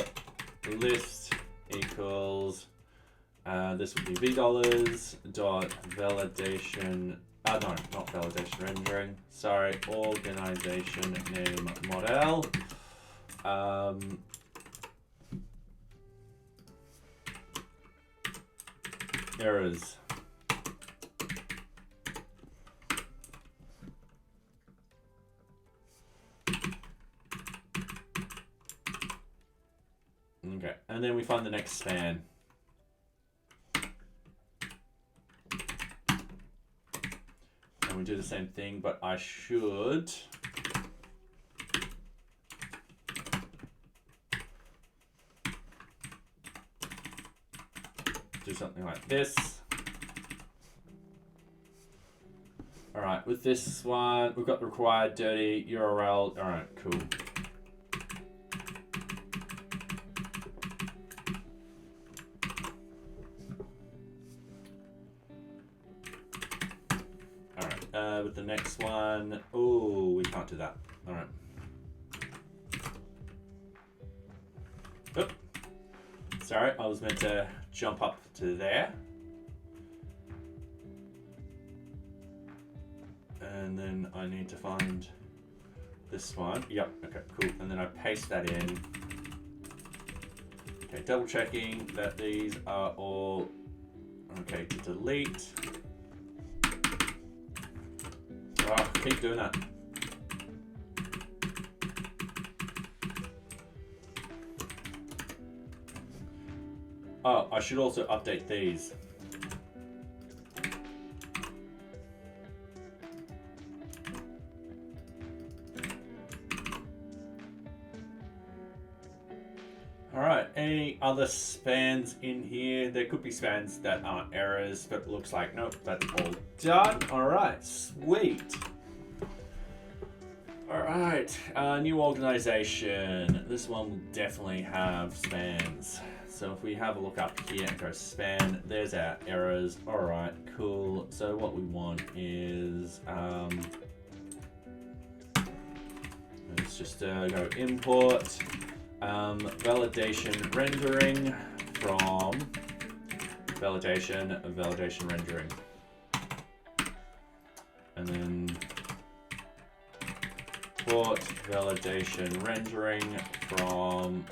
list equals this would be $v dot validation. No, not validation rendering. Sorry, organization name model. Errors. Okay, and then we find the next span. And we do the same thing, but I should do something like this. All right, with this one, we've got the required dirty URL. All right, cool. the next one. Oh, we can't do that. All right. Oop. Sorry, I was meant to jump up to there. And then I need to find this one. Yep, okay, cool. And then I paste that in. Okay, double checking that these are all okay to delete. Oh, keep doing that. Oh, I should also update these. Alright, any other spans in here? There could be spans that aren't errors, but it looks like, nope, that's all done. Alright, sweet. Alright, new organization. This one will definitely have spans. So if we have a look up here and go span, there's our errors. Alright, cool. So what we want is, let's just go import. Validation rendering from validation rendering, and then import validation rendering from.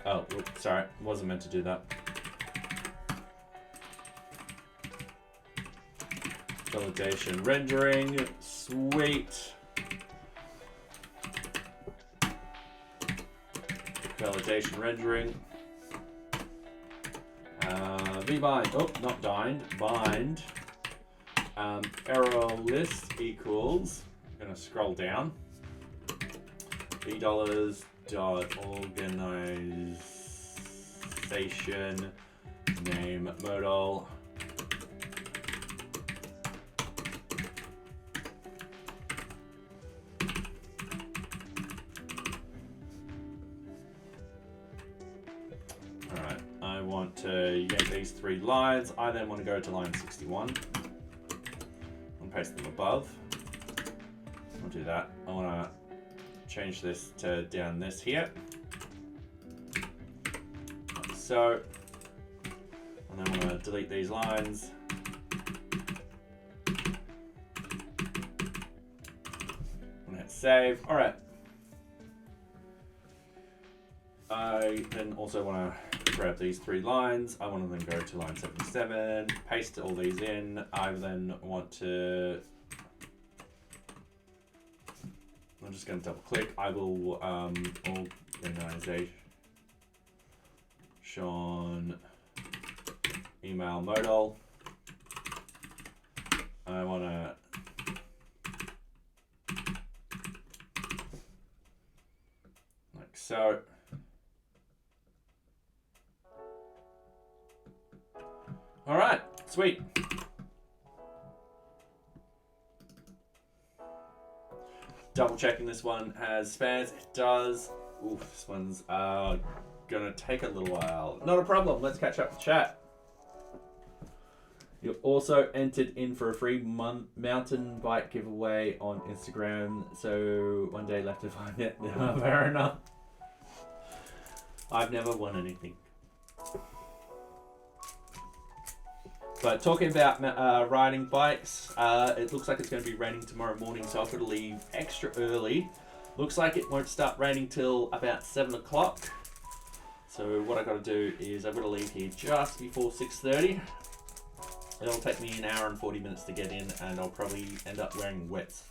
Oh, oops, sorry, wasn't meant to do that. Validation rendering, sweet. Validation rendering. Vbind, oh, not bind, bind. Error list equals, I'm gonna scroll down. $organization name modal. I want to get these 3 lines. I then want to go to line 61 and paste them above. I'll do that. I want to change this to down this here. Like so. And then I want to delete these lines. And hit save. All right. I then also want to grab these 3 lines. I want to then go to line 77, paste all these in. I then want to, I'm just going to double click. I will organization email modal. I want to like so. All right, sweet. Double checking this one has spans. It does. Oof, this one's gonna take a little while. Not a problem. Let's catch up with chat. You're also entered in for a free mountain bike giveaway on Instagram. So one day left to find it. Fair enough. I've never won anything. But talking about riding bikes, it looks like it's going to be raining tomorrow morning, so I've got to leave extra early. Looks like it won't start raining till about 7 o'clock. So what I've got to do is I've got to leave here just before 6:30. It'll take me an hour and 40 minutes to get in, and I'll probably end up wearing wets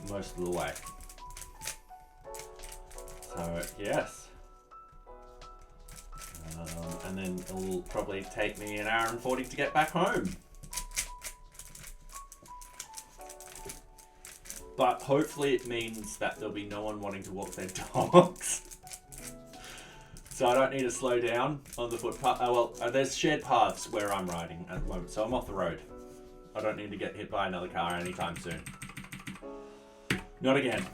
most of the way. So yes. And then it'll probably take me an hour and 40 to get back home. But hopefully it means that there'll be no one wanting to walk their dogs. So I don't need to slow down on the footpath. There's shared paths where I'm riding at the moment, so I'm off the road. I don't need to get hit by another car anytime soon. Not again.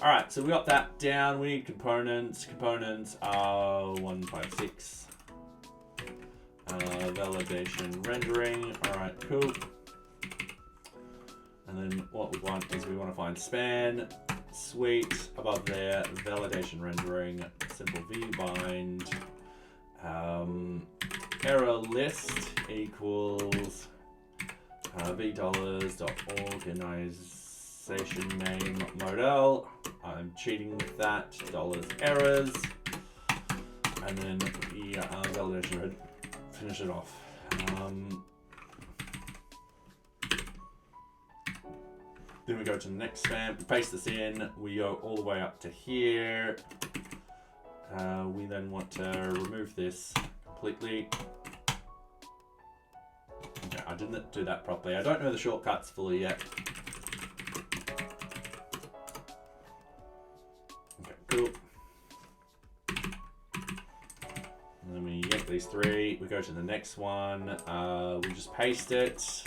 All right, right, so we got that down. We need components. Components are 156. Validation rendering. All right, cool. And then what we want is we want to find span. Sweet. Above there, validation rendering. Simple vbind. Error list equals $. Name model. I'm cheating with that. $errors. And then the validation finish it off. Then we go to the next span. We paste this in. We go all the way up to here. We then want to remove this completely. Okay, I didn't do that properly. I don't know the shortcuts fully yet. Okay, cool. And then we yank these three. We go to the next one. We just paste it.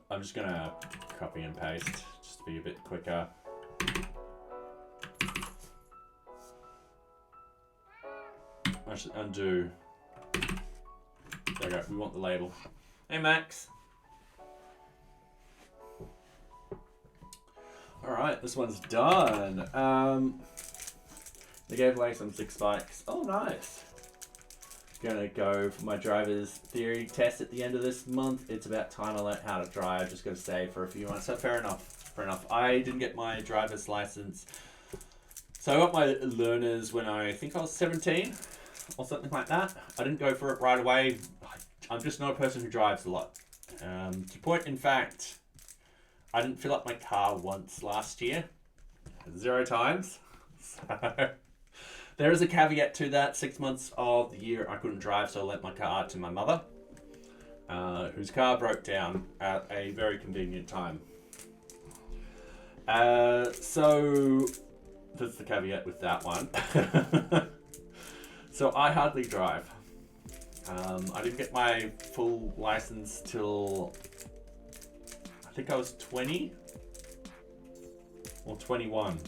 I'm just gonna copy and paste just to be a bit quicker. I should undo. There we go. We want the label. Hey, Max. All right, this one's done. They gave away some 6 spikes. Oh, nice. Gonna go for my driver's theory test at the end of this month. It's about time I learnt how to drive. Just gotta stay for a few months. So fair enough. Fair enough. I didn't get my driver's license. So I got my learners when I think I was 17 or something like that. I didn't go for it right away. I'm just not a person who drives a lot. To the point, in fact, I didn't fill up my car once last year. 0 times. So there is a caveat to that. 6 months of the year I couldn't drive, so I lent my car to my mother, whose car broke down at a very convenient time. So that's the caveat with that one. So I hardly drive. I didn't get my full license till I think I was 20 or 21.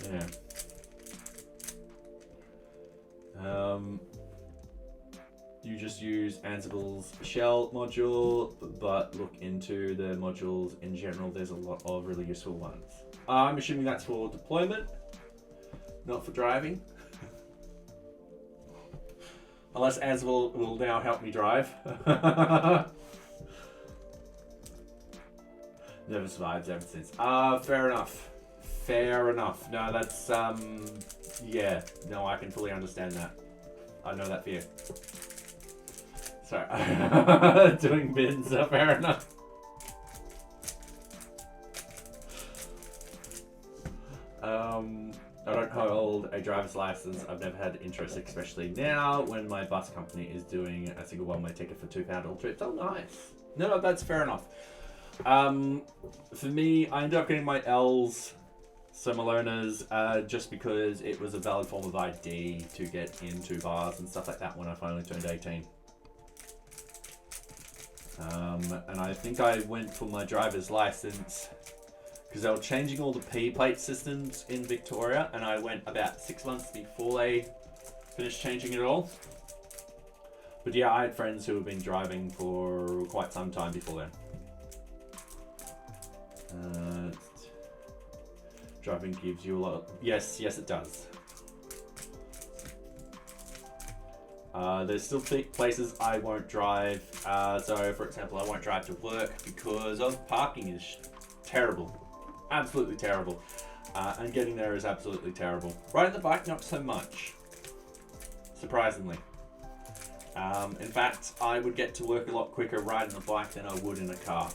Yeah. You just use Ansible's shell module, but look into the modules in general. There's a lot of really useful ones. I'm assuming that's for deployment, not for driving. Unless Ansible will now help me drive. Never survived ever since. Fair enough. Fair enough. No, that's, yeah. No, I can fully understand that. I know that fear. Sorry. Doing bins, fair enough. I don't hold a driver's license. I've never had interest, especially now when my bus company is doing a single one-way ticket for £2 all trips. Oh, nice. No, that's fair enough. For me, I ended up getting my L's, so my learners, just because it was a valid form of ID to get into bars and stuff like that when I finally turned 18. And I think I went for my driver's license because they were changing all the P-plate systems in Victoria, and I went about 6 months before they finished changing it all. But yeah, I had friends who have been driving for quite some time before then. Driving gives you a lot of... Yes, it does. There's still places I won't drive. So, for example, I won't drive to work because of parking is terrible. Absolutely terrible. And getting there is absolutely terrible. Riding the bike, not so much. Surprisingly. In fact, I would get to work a lot quicker riding the bike than I would in a car.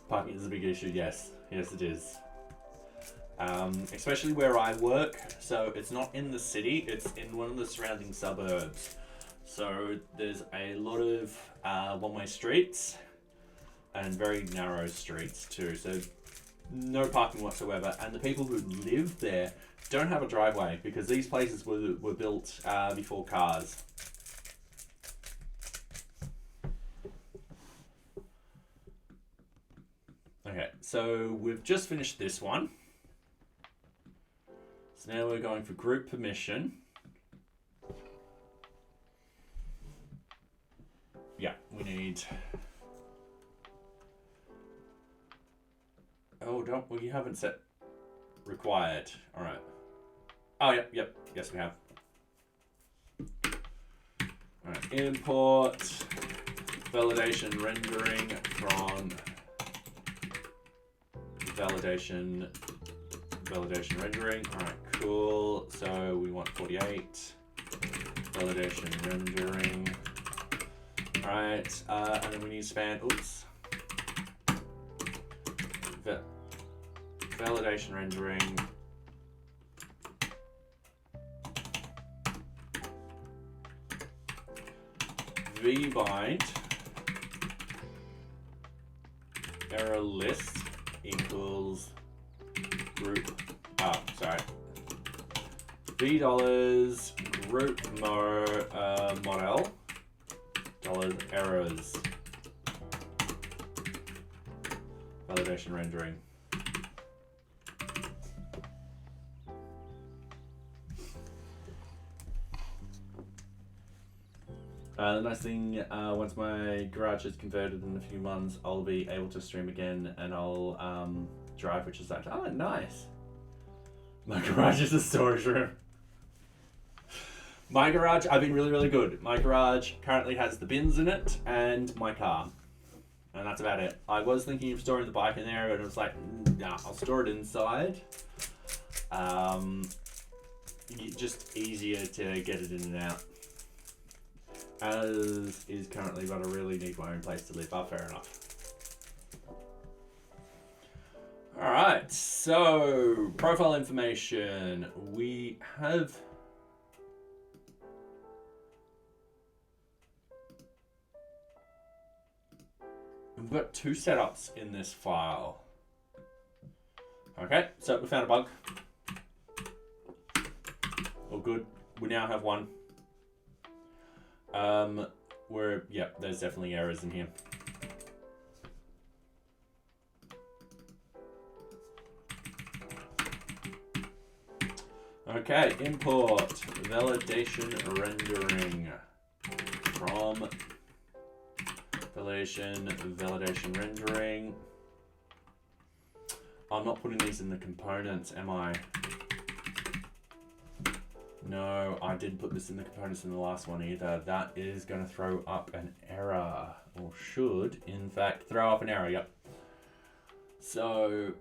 Parking is a big issue, yes. Yes, it is. Especially where I work. So it's not in the city, it's in one of the surrounding suburbs. So there's a lot of one-way streets and very narrow streets too. So no parking whatsoever. And the people who live there don't have a driveway because these places were built before cars. Okay, so we've just finished this one. So now we're going for group permission. Yeah, we need... Oh, we haven't set required. All right. Oh, yep. Yes, we have. All right, import validation rendering from validation rendering. All right, cool. So we want 48 validation rendering. All right, and then we need span. Oops. Validation rendering. vbind error list equals group. V dollars group model dollars errors validation rendering. The nice thing, once my garage is converted in a few months, I'll be able to stream again, and I'll drive, which is like, oh, nice. My garage is a storage room. My garage, I've been really good. My garage currently has the bins in it and my car, and that's about it. I was thinking of storing the bike in there, but it was like, nah, I'll store it inside. Just easier to get it in and out. As is currently, but I really need my own place to live. Oh, fair enough. Alright, so profile information. We've got two setups in this file. Okay, so we found a bug. All good. We now have one. There's definitely errors in here. Okay, import validation rendering from validation rendering. I'm not putting these in the components, am I? No, I didn't put this in the components in the last one either. That is going to throw up an error, or should, in fact, throw up an error, yep. So,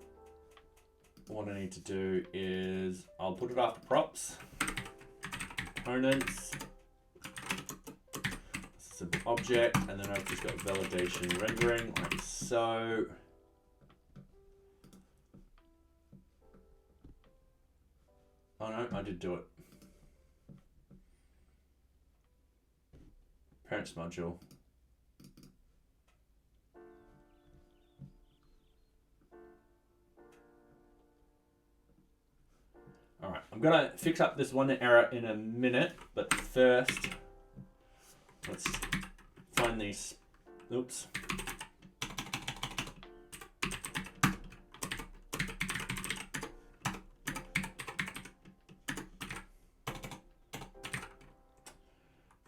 what I need to do is, I'll put it after props, components, simple object, and then I've just got validation rendering, like so. Oh no, I did do it. Parents module. All right, I'm gonna fix up this one error in a minute, but first, let's find these. Oops.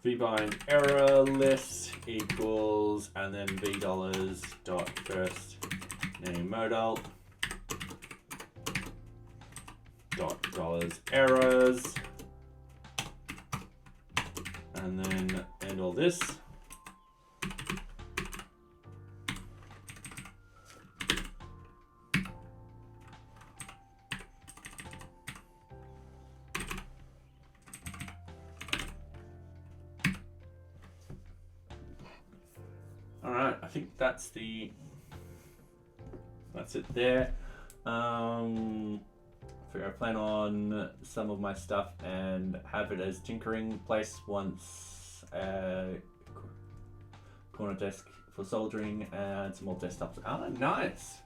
vbind error list equals, and then v dollars dot first name modal dot dollars errors, and then end all this. Alright, I think that's it there. I plan on some of my stuff and have it as tinkering place once, corner desk for soldering and some more desktops. Oh, nice!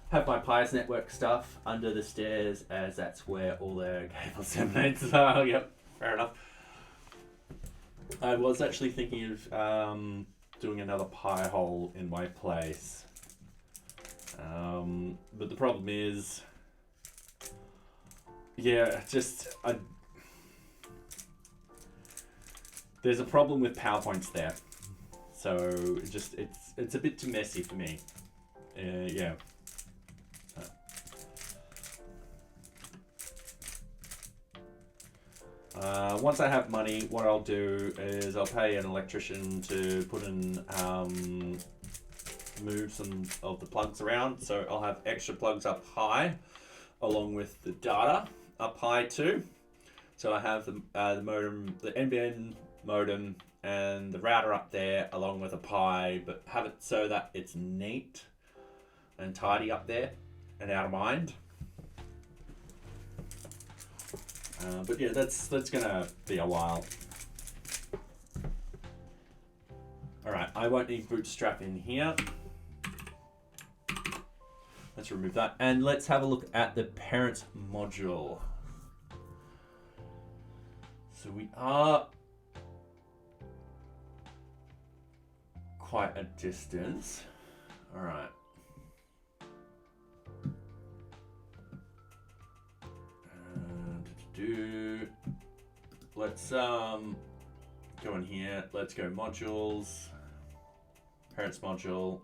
Have my Pies network stuff under the stairs, as that's where all the cables emanate. So, yep, fair enough. I was actually thinking of doing another pie hole in my place. But the problem is, yeah, there's a problem with PowerPoints there. So it's a bit too messy for me. Yeah. Once I have money, what I'll do is I'll pay an electrician to put in, move some of the plugs around. So I'll have extra plugs up high, along with the data up high too. So I have the modem, the NBN modem, and the router up there, along with a Pi, but have it so that it's neat and tidy up there and out of mind. But yeah, that's gonna be a while. All right, I won't need Bootstrap in here. Let's remove that, and let's have a look at the parent module. So we are quite a distance. All right. Let's go in here. Let's go modules, parents module.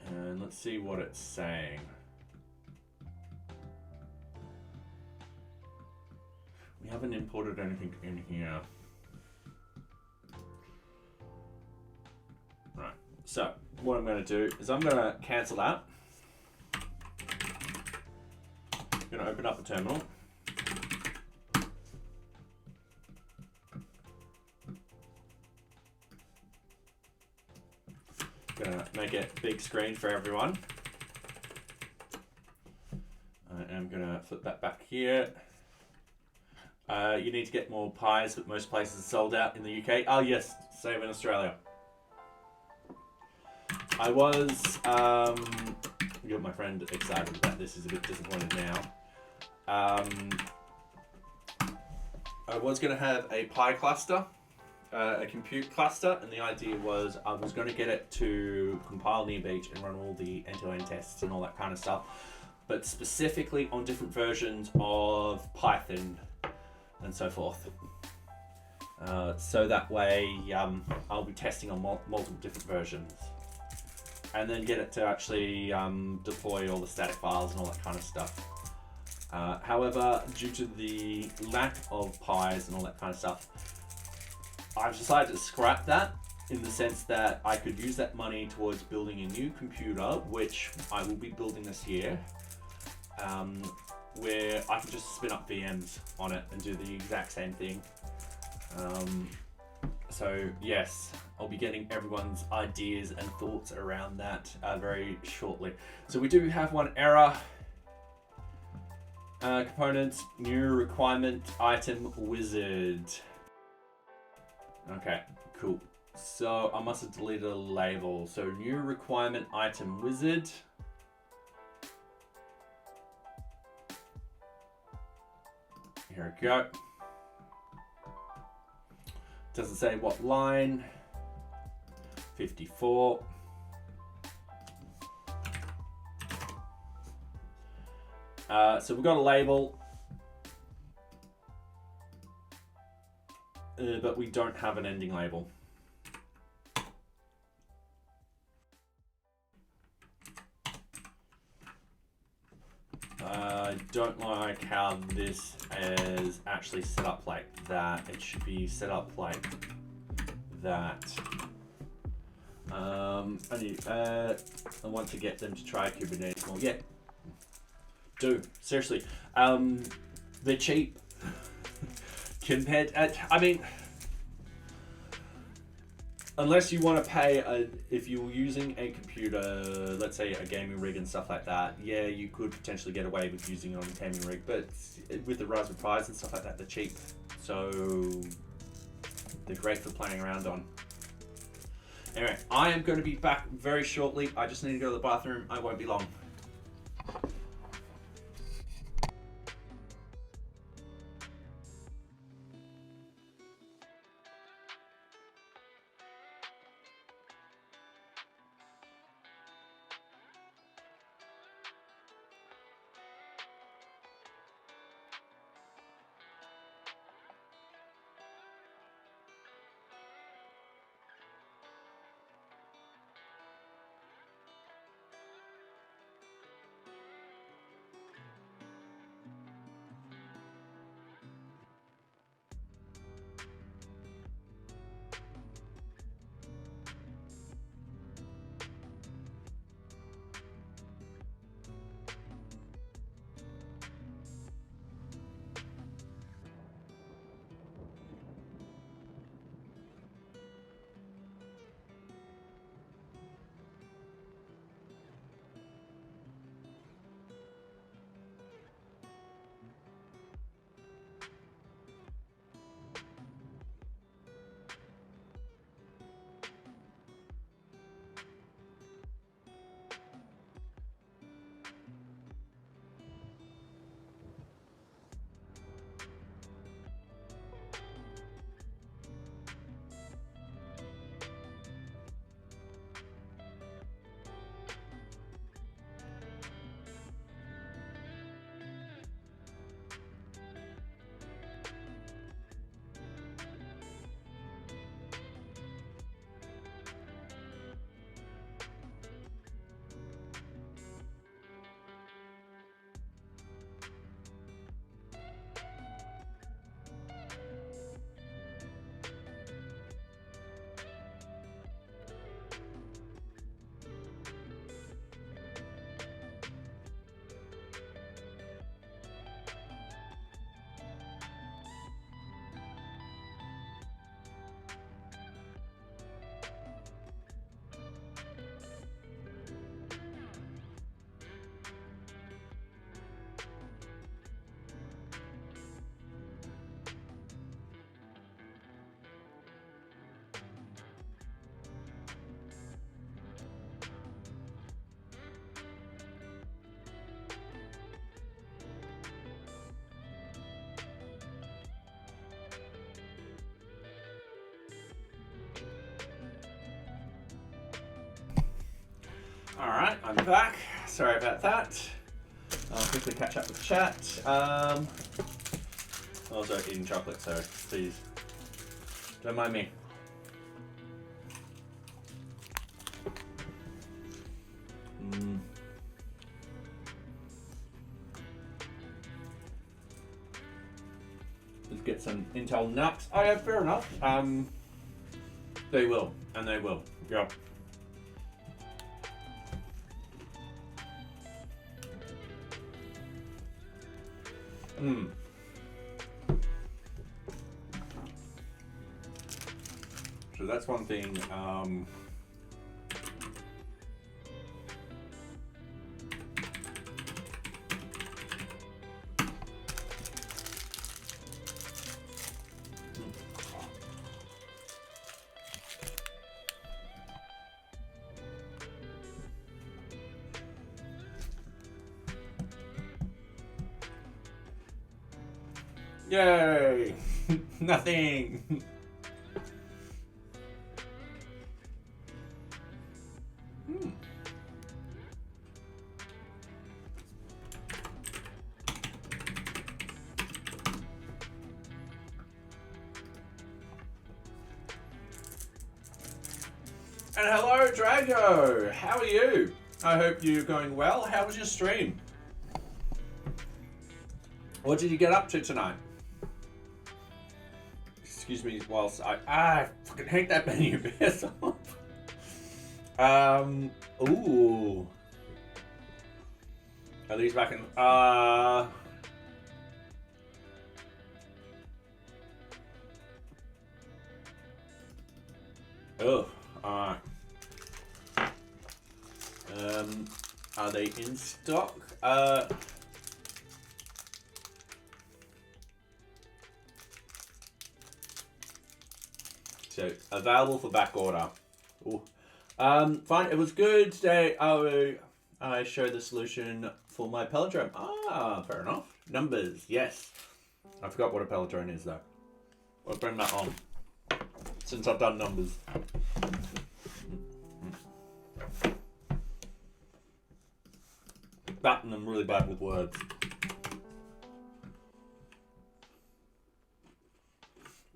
And let's see what it's saying. We haven't imported anything in here. Right, so what I'm going to do is I'm going to cancel that. I'm going to open up the terminal. Going to make it big screen for everyone. I am going to flip that back here. You need to get more pies, but most places are sold out in the UK. Oh yes, same in Australia. I was, got my friend excited about this, he's a bit disappointed now. I was going to have a Pi cluster, a compute cluster, and the idea was I was going to get it to compile near beach and run all the end-to-end tests and all that kind of stuff, but specifically on different versions of Python and so forth. So that way I'll be testing on multiple different versions. And then get it to actually deploy all the static files and all that kind of stuff. However, due to the lack of pies and all that kind of stuff, I've decided to scrap that, in the sense that I could use that money towards building a new computer, which I will be building this year, where I can just spin up VMs on it and do the exact same thing. So yes, I'll be getting everyone's ideas and thoughts around that very shortly. So we do have one error. Components, new requirement item wizard. Okay, cool. So I must have deleted a label. So new requirement item wizard. Here we go. Doesn't say what line. 54. So we've got a label, but we don't have an ending label. I don't like how this is actually set up like that. It should be set up like that. I want to get them to try Kubernetes more. Yeah, do seriously. They're cheap compared. I mean, unless you want to pay if you're using a computer, let's say a gaming rig and stuff like that, yeah, you could potentially get away with using it on a gaming rig, but with the Raspberry Pis and stuff like that, they're cheap. So they're great for playing around on. Anyway, I am going to be back very shortly. I just need to go to the bathroom. I won't be long. All right, I'm back. Sorry about that. I'll quickly catch up with chat. Also eating chocolate, so please don't mind me. Let's get some Intel nuts. Oh yeah, fair enough. They will, and they will. Yep. So that's one thing. Yay! Nothing! And hello, Drago! How are you? I hope you're going well. How was your stream? What did you get up to tonight? Excuse me whilst I fucking hate that menu bear song. Ooh. Are these back in oh, alright. Are they in stock? So available for back order. Ooh. Fine. It was good today. I showed the solution for my palindrome. Ah, fair enough. Numbers, yes. I forgot what a palindrome is though. I'll bring that on since I've done numbers. That and I'm really bad with words.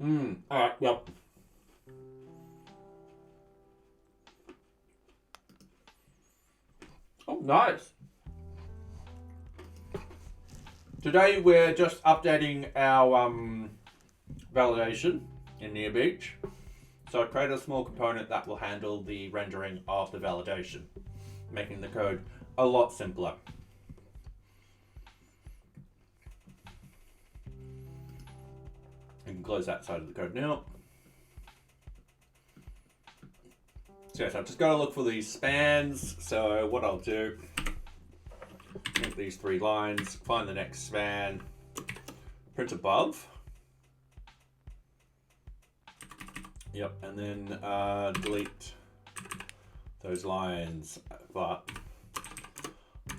Alright, yep. Oh, nice. Today we're just updating our validation in Near Beach. So I created a small component that will handle the rendering of the validation, making the code a lot simpler. You can close that side of the code now. So yes, I've just got to look for these spans. So what I'll do, make these 3 lines, find the next span, print above. Yep, and then delete those lines, but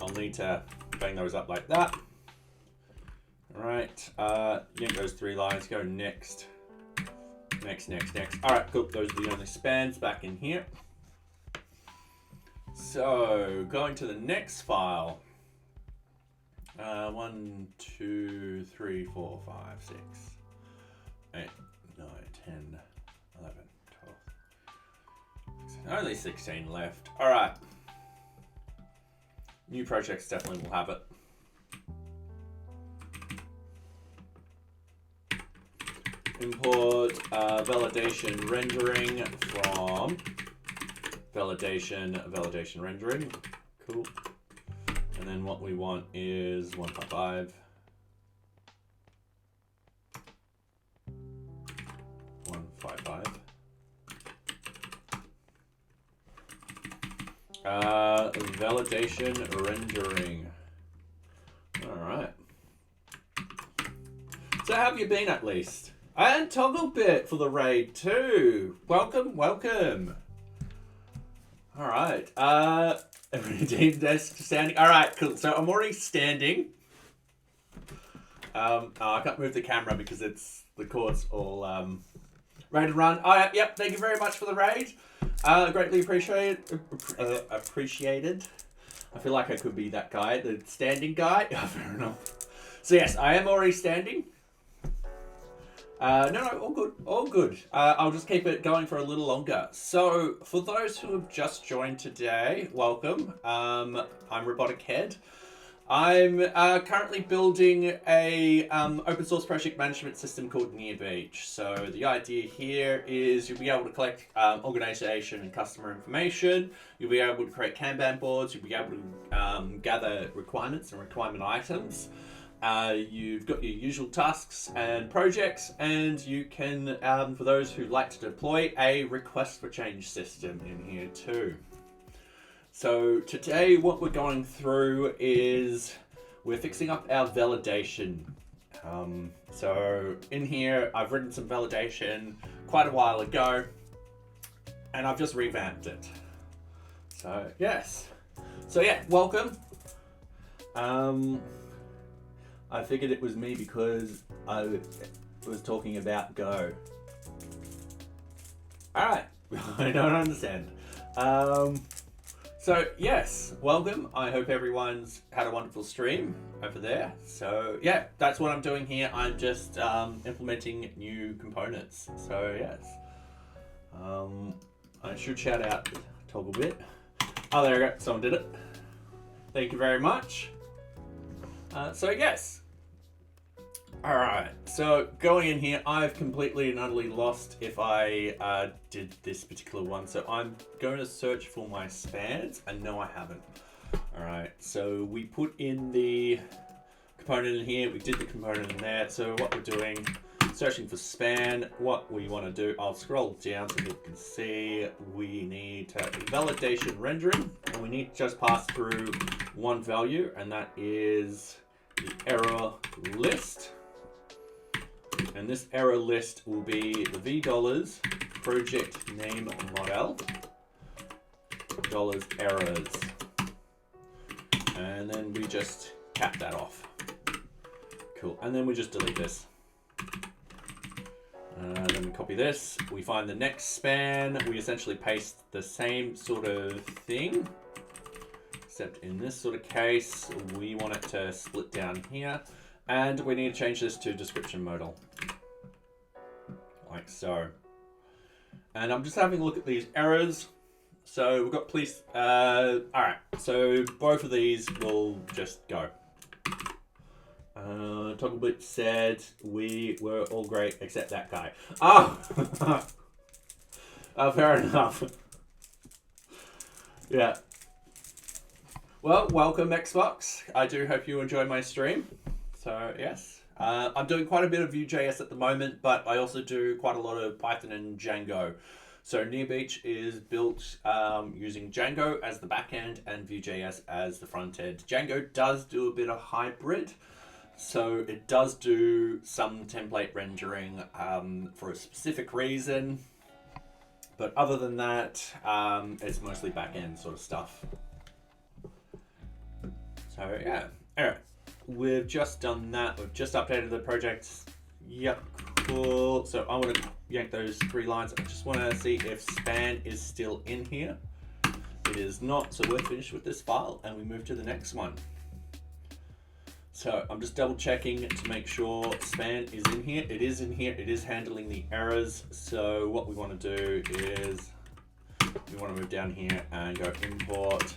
I'll need to bang those up like that. All right, yank those 3 lines, go next, next. All right, cool, those are the only spans back in here. So, going to the next file. 1, 2, 3, 4, 5, 6, 8, 9, 10, 11, 12. 16. Only 16 left. All right. New projects definitely will have it. Import validation rendering from validation rendering. Cool. And then what we want is 155. 155. Validation rendering. All right. So how have you been at least? And Togglebit for the raid too. Welcome. All right. Every desk standing. All right, cool. So I'm already standing. I can't move the camera because it's the cord's all ready to run. Oh, yep. Thank you very much for the raid. Greatly appreciated. I feel like I could be that guy, the standing guy. Oh, fair enough. So yes, I am already standing. No, all good, all good. I'll just keep it going for a little longer. So, for those who have just joined today, welcome. I'm Robotic Head. I'm currently building a open source project management system called Nearbeach. So the idea here is you'll be able to collect organization and customer information. You'll be able to create Kanban boards. You'll be able to gather requirements and requirement items. You've got your usual tasks and projects, and you can, for those who like to deploy, a request for change system in here too. So today what we're going through is we're fixing up our validation. So in here I've written some validation quite a while ago, and I've just revamped it. So yes. So yeah, welcome. I figured it was me because I was talking about Go. Alright, I don't understand. So yes, welcome. I hope everyone's had a wonderful stream over there. So yeah, that's what I'm doing here. I'm just implementing new components. So yes, I should shout out Togglebit. Oh, there we go. Someone did it. Thank you very much. So yes. All right, so going in here, I've completely and utterly lost if I did this particular one. So I'm going to search for my spans, and no, I haven't. All right, so we put in the component in here. We did the component in there. So what we're doing, searching for span, what we want to do, I'll scroll down so you can see we need validation rendering, and we need to just pass through one value, and that is the error list. And this error list will be the $, project name model, $errors. And then we just cap that off. Cool. And then we just delete this. Then we copy this. We find the next span. We essentially paste the same sort of thing, except in this sort of case, we want it to split down here. And we need to change this to description modal. Like so. And I'm just having a look at these errors. So we've got police. Alright, so both of these will just go. Togglebit said we were all great except that guy. Oh! Oh, fair enough. Yeah. Well, welcome Xbox. I do hope you enjoy my stream. So yes, I'm doing quite a bit of VueJS at the moment, but I also do quite a lot of Python and Django. So Nearbeach is built using Django as the backend and VueJS as the front end. Django does do a bit of hybrid, so it does do some template rendering for a specific reason. But other than that, it's mostly backend sort of stuff. So yeah, anyway. We've just done that. We've just updated the project. Yep, cool. So I want to yank those 3 lines. I just want to see if span is still in here. It is not, so we're finished with this file and we move to the next one. So I'm just double checking to make sure span is in here. It is in here. It is handling the errors. So what we want to do is we want to move down here and go import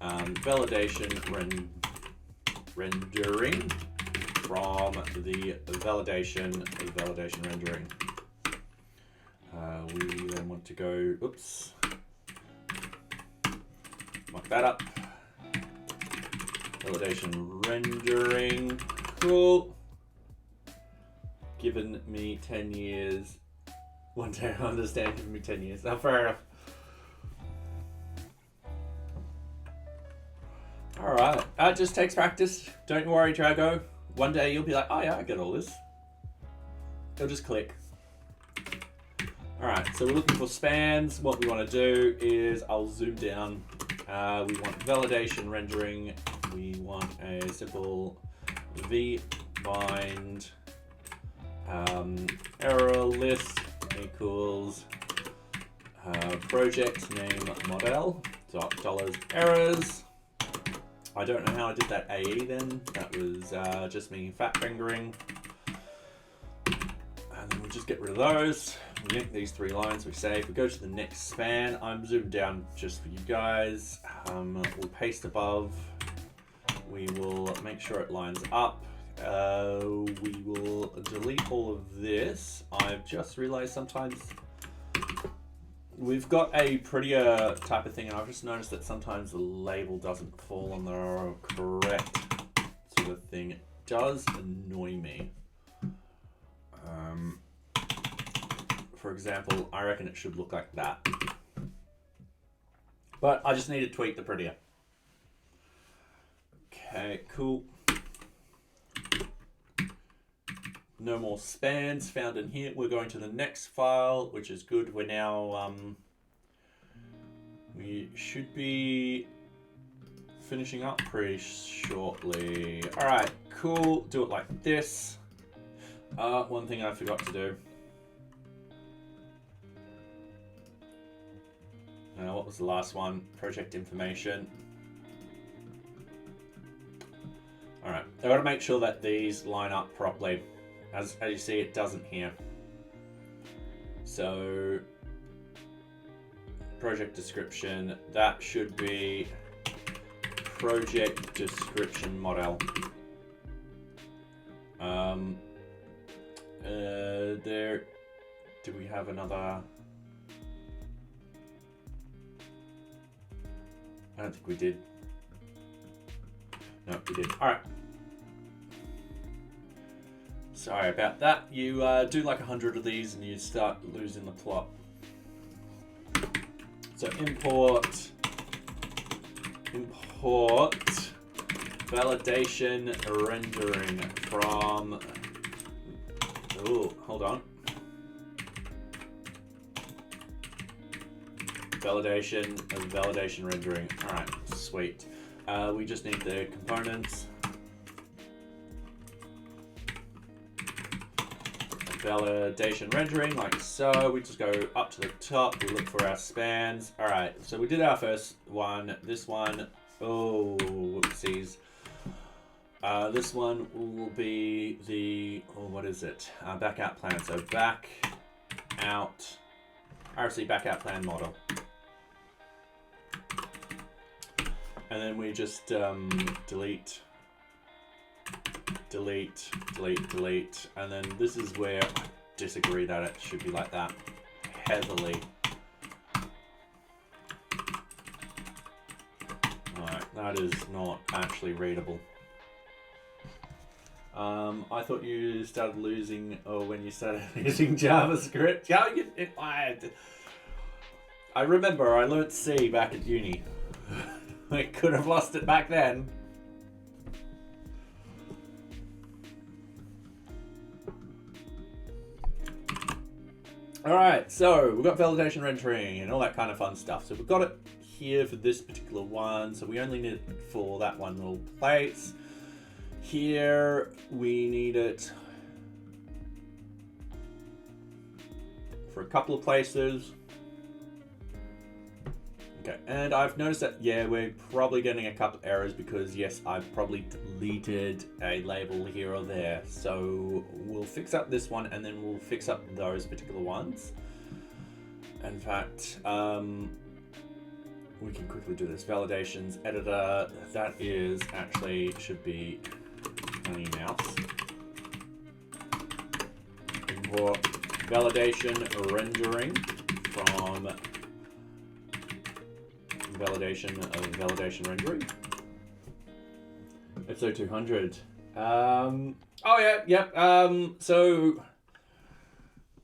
validation rendering from the validation rendering. We then want to go, oops, mark that up. Validation rendering, cool. Given me 10 years. One day I understand, given me 10 years. Oh, fair enough. Alright, it just takes practice. Don't worry, Drago. One day you'll be like, oh yeah, I get all this. It'll just click. Alright, so we're looking for spans. What we want to do is, I'll zoom down. We want validation rendering. We want a simple v-bind error list equals project name model dot dollars errors. I don't know how I did that AE then. That was just me fat fingering. And then we just get rid of those. We link these 3 lines, we save. We go to the next span. I'm zoomed down just for you guys. We'll paste above. We will make sure it lines up. We will delete all of this. I've just realized sometimes we've got a prettier type of thing, and I've just noticed that sometimes the label doesn't fall on the correct sort of thing. It does annoy me. For example, I reckon it should look like that. But I just need to tweak the prettier. Okay, cool. No more spans found in here. We're going to the next file, which is good. We're now, we should be finishing up pretty shortly. All right, cool. Do it like this. One thing I forgot to do. What was the last one? Project information. All right, I got to make sure that these line up properly. As you see, it doesn't here. So, project description, that should be project description model. There, do we have another? I don't think we did. No, we did. All right. Sorry about that. You do like 100 of these and you start losing the plot. So import validation rendering from, oh, hold on. Validation rendering. All right, sweet. We just need the components. Validation rendering, like so. We just go up to the top, we look for our spans. All right, so we did our first one. This one, oh, whoopsies. This one will be the, oh, what is it? Back out plan. So back out, RC back out plan model. And then we just delete, and then this is where I disagree that it should be like that, heavily. Alright, that is not actually readable. I thought you started losing, or when you started using JavaScript. Yeah, I remember I learnt C back at uni. I could have lost it back then. All right, so we've got validation rendering and all that kind of fun stuff. So we've got it here for this particular one. So we only need it for that one little place. Here we need it for a couple of places. Okay, and I've noticed that, yeah, we're probably getting a couple errors because, yes, I've probably deleted a label here or there. So we'll fix up this one and then we'll fix up those particular ones. In fact, we can quickly do this. Validations editor, that is actually, should be tiny mouse. Import validation rendering from validation rendering. Episode 200. Oh yeah, yep. So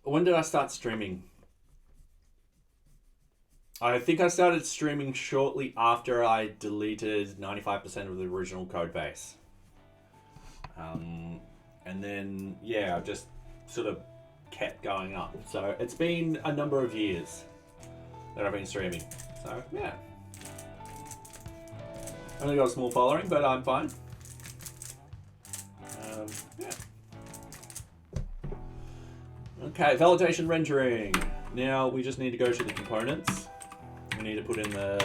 when did I start streaming? I think I started streaming shortly after I deleted 95% of the original code base. And then, yeah, I've just sort of kept going up. So it's been a number of years that I've been streaming. So, yeah. Only got a small following, but I'm fine. Yeah. Okay, validation rendering. Now we just need to go to the components. We need to put in the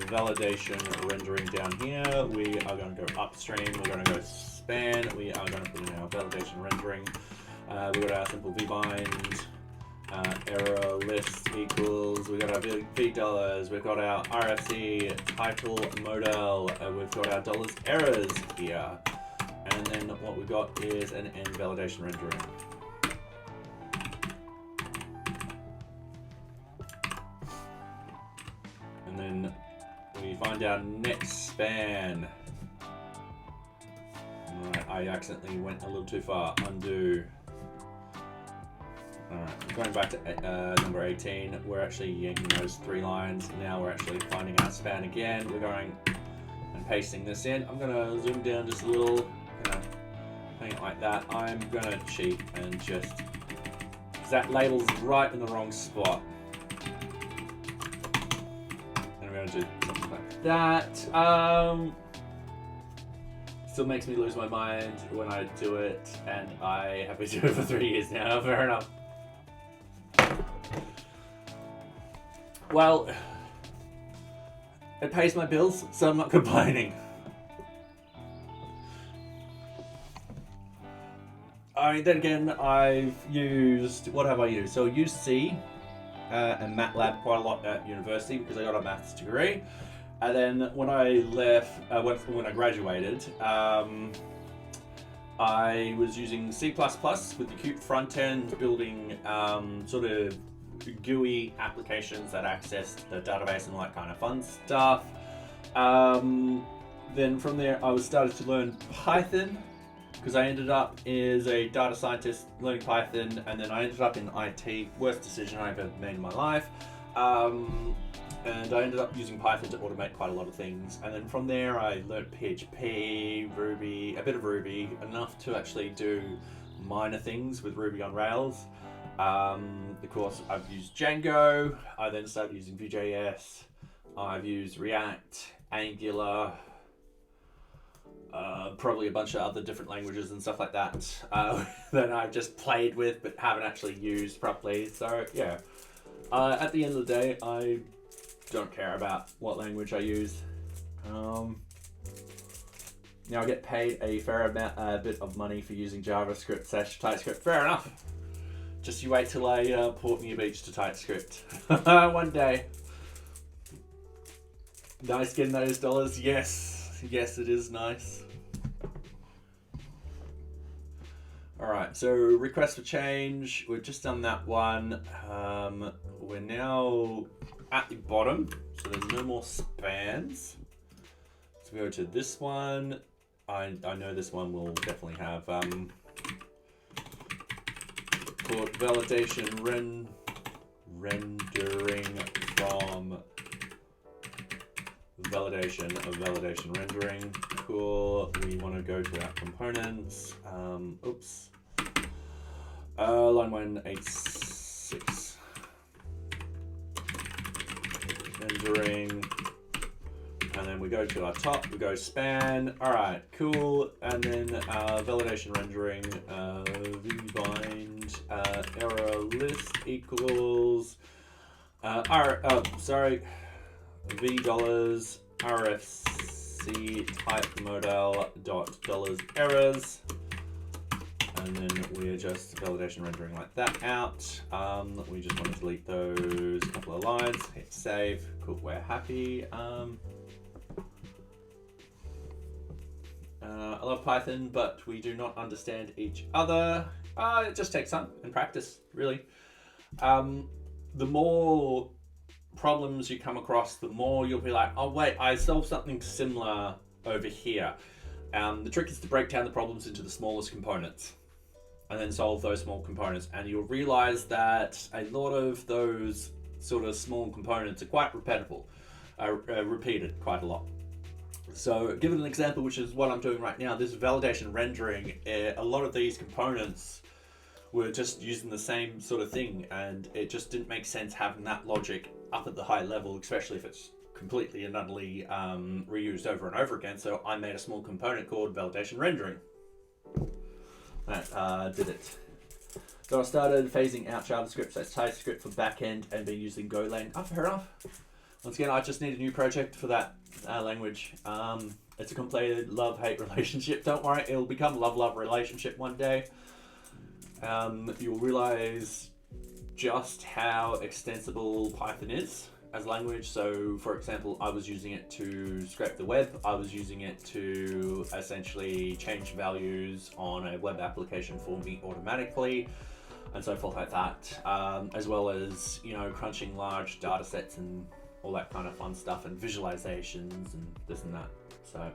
validation rendering down here. We are going to go upstream. We're going to go span. We are going to put in our validation rendering. We've got our simple vbind. Error list equals, we've got our v dollars, we've got our RFC title modal, we've got our dollars errors here, and then what we've got is an end validation rendering. And then we find our next span. Alright, I accidentally went a little too far. Undo. Alright, going back to number 18, we're actually yanking those 3 lines. Now we're actually finding our span again. We're going and pasting this in. I'm going to zoom down just a little, hang it like that. I'm going to cheat and just, because that label's right in the wrong spot. And I'm going to do something like that. Still makes me lose my mind when I do it, and I have been doing it for 3 years now. Fair enough. Well, it pays my bills, so I'm not complaining. Then again, I've used, what have I used? So I used C and MATLAB quite a lot at university because I got a maths degree. And then when I left, when I graduated, I was using C++ with the Qt front end, building sort of GUI applications that access the database and all that kind of fun stuff. Then from there, I started to learn Python because I ended up as a data scientist learning Python, and then I ended up in IT, worst decision I ever made in my life. And I ended up using Python to automate quite a lot of things. And then from there, I learned PHP, Ruby, a bit of Ruby, enough to actually do minor things with Ruby on Rails. Of course, I've used Django. I then started using VueJS. I've used React, Angular, probably a bunch of other different languages and stuff like that that I've just played with but haven't actually used properly. So yeah, at the end of the day, I don't care about what language I use. Now I get paid a fair amount, bit of money for using JavaScript / TypeScript. Fair enough. Just you wait till I port New Beach to TypeScript. One day. Nice getting those dollars. Yes, yes, it is nice. Alright, so request for change. We've just done that one. We're now at the bottom, so there's no more spans. So we go to this one. I know this one will definitely have called validation rendering from validation rendering. Cool. We want to go to our components. Oops. Line 186. Rendering. And then we go to our top, we go span. All right, cool. And then validation rendering, vbind, error list equals, v dollars rfc type modal dot dollars errors. And then we're just validation rendering like that out. We just want to delete those couple of lines, hit save, cool, we're happy. I love Python, but we do not understand each other. It just takes time and practice, really. The more problems you come across, the more you'll be like, oh wait, I solved something similar over here. The trick is to break down the problems into the smallest components and then solve those small components. And you'll realize that a lot of those sort of small components are quite repeated quite a lot. So given an example, which is what I'm doing right now, this validation rendering, a lot of these components were just using the same sort of thing, and it just didn't make sense having that logic up at the high level, especially if it's completely and utterly reused over and over again. So I made a small component called validation rendering that did it. So I started phasing out JavaScript, so it's TypeScript for backend and been using Golang. Oh, fair enough. Once again, I just need a new project for that language. It's a complicated love-hate relationship. Don't worry, it'll become love-love relationship one day. You'll realize just how extensible Python is as a language. So for example, I was using it to scrape the web. I was using it to essentially change values on a web application for me automatically and so forth like that, as well as, you know, crunching large data sets and all that kind of fun stuff and visualizations and this and that. So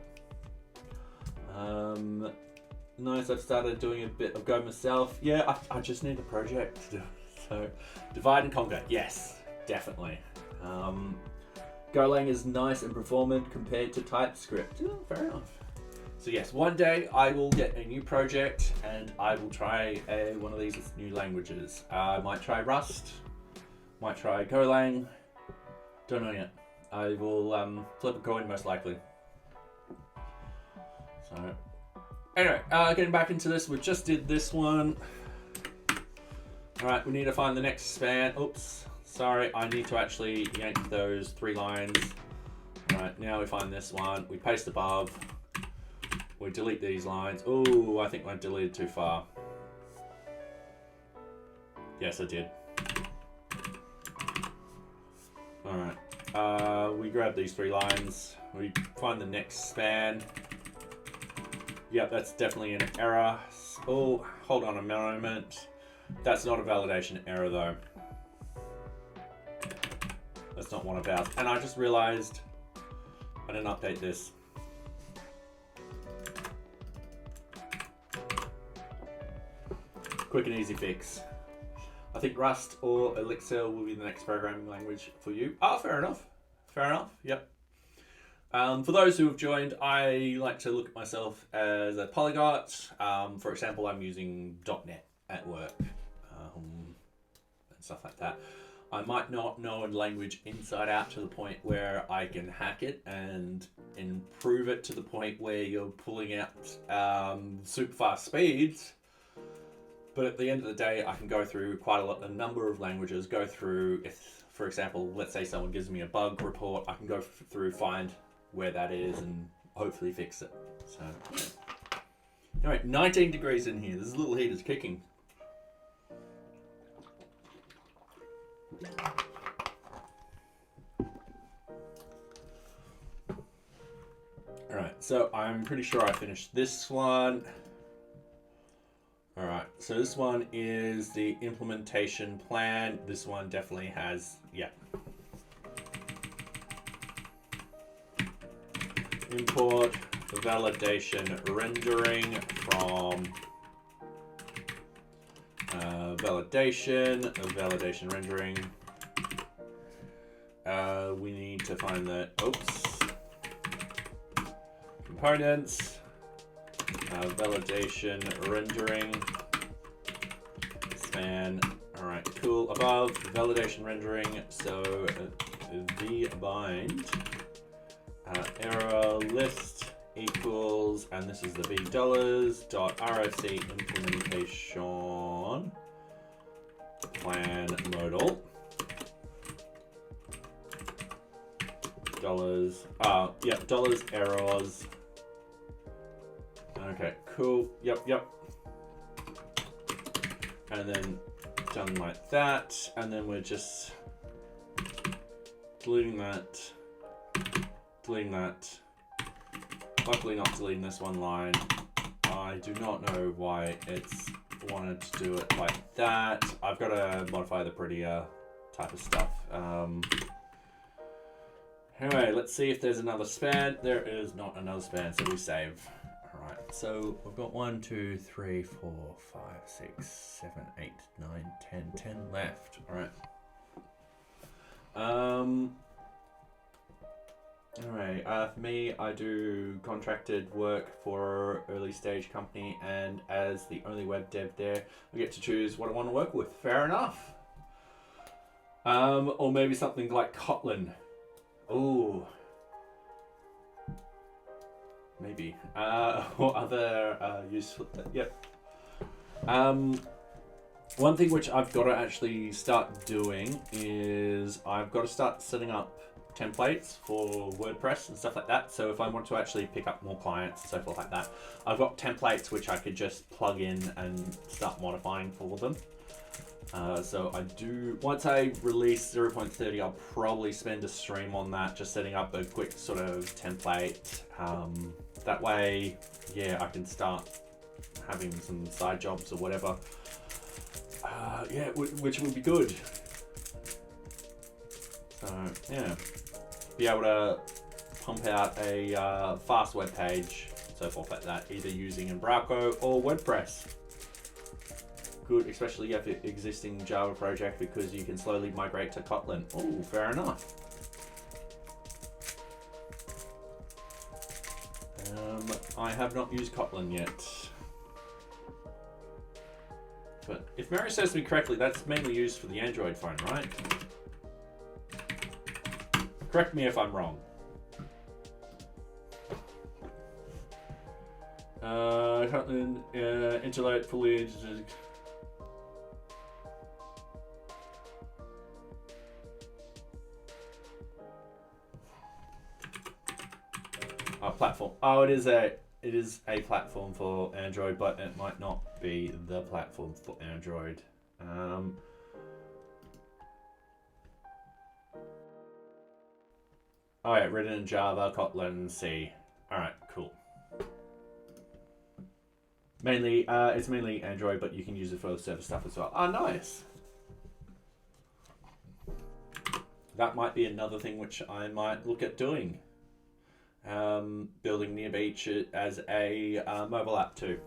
nice, I've started doing a bit of Go myself. Yeah, I just need a project to do. So divide and conquer, yes, definitely. Golang is nice and performant compared to TypeScript. Oh, fair enough. So yes, one day I will get a new project and I will try one of these new languages. I might try Rust, might try Golang, don't know yet. I will flip a coin most likely. So anyway, getting back into this, we just did this one. All right, we need to find the next span. Oops, sorry, I need to actually yank those 3 lines. All right, now we find this one, we paste above, we delete these lines. Oh, I think I deleted too far. Yes, I did. All right, we grab these 3 lines, we find the next span. Yep, that's definitely an error. Oh, hold on a moment. That's not a validation error though. That's not one of ours. And I just realized I didn't update this. Quick and easy fix. I think Rust or Elixir will be the next programming language for you. Oh, fair enough. Fair enough, yep. For those who have joined, I like to look at myself as a polyglot. For example, I'm using .NET at work and stuff like that. I might not know a language inside out to the point where I can hack it and improve it to the point where you're pulling out super fast speeds. But at the end of the day, I can go through a number of languages, go through, if, for example, let's say someone gives me a bug report, I can go through, find where that is and hopefully fix it. So, all right, 19 degrees in here. This little heater's kicking. All right, so I'm pretty sure I finished this one. All right, so this one is the implementation plan. This one definitely has, yeah. Import validation rendering from validation rendering. We need to find the, components, validation rendering, span. All right, cool. Above validation rendering, so v bind error list equals, and this is the v $.roc implementation plan modal dollars errors. Okay, cool. Yep. And then done like that, and then we're just deleting that. Luckily not deleting this one line. I do not know why it's wanted to do it like that. I've got to modify the prettier type of stuff. Anyway, let's see if there's another span. There is not another span, so we save. All right, so we've got 1, 2, 3, 4, 5, 6, 7, 8, 9, 10 left. All right. Alright, for me, I do contracted work for early stage company, and as the only web dev there, I get to choose what I want to work with. Fair enough. Or maybe something like Kotlin. Ooh. Maybe. Or other useful, yep. One thing which I've got to actually start doing is I've got to start setting up templates for WordPress and stuff like that. So if I want to actually pick up more clients and so forth like that, I've got templates which I could just plug in and start modifying for them. So I do, once I release 0.30, I'll probably spend a stream on that, just setting up a quick sort of template. That way, yeah, I can start having some side jobs or whatever. Yeah, which would be good. So yeah, be able to pump out a fast web page, so forth like that, either using Embraco or WordPress. Good, especially if you're existing Java project, because you can slowly migrate to Kotlin. Oh, fair enough. I have not used Kotlin yet. But if memory serves me correctly, that's mainly used for the Android phone, right? Correct me if I'm wrong. Kotlin, interlate fully. Platform. Oh, it is a platform for Android, but it might not be the platform for Android. Oh yeah, written in Java, Kotlin, C. All right, cool. Mainly, it's mainly Android, but you can use it for server stuff as well. Oh, nice. That might be another thing which I might look at doing. Building Near Beach as a mobile app too.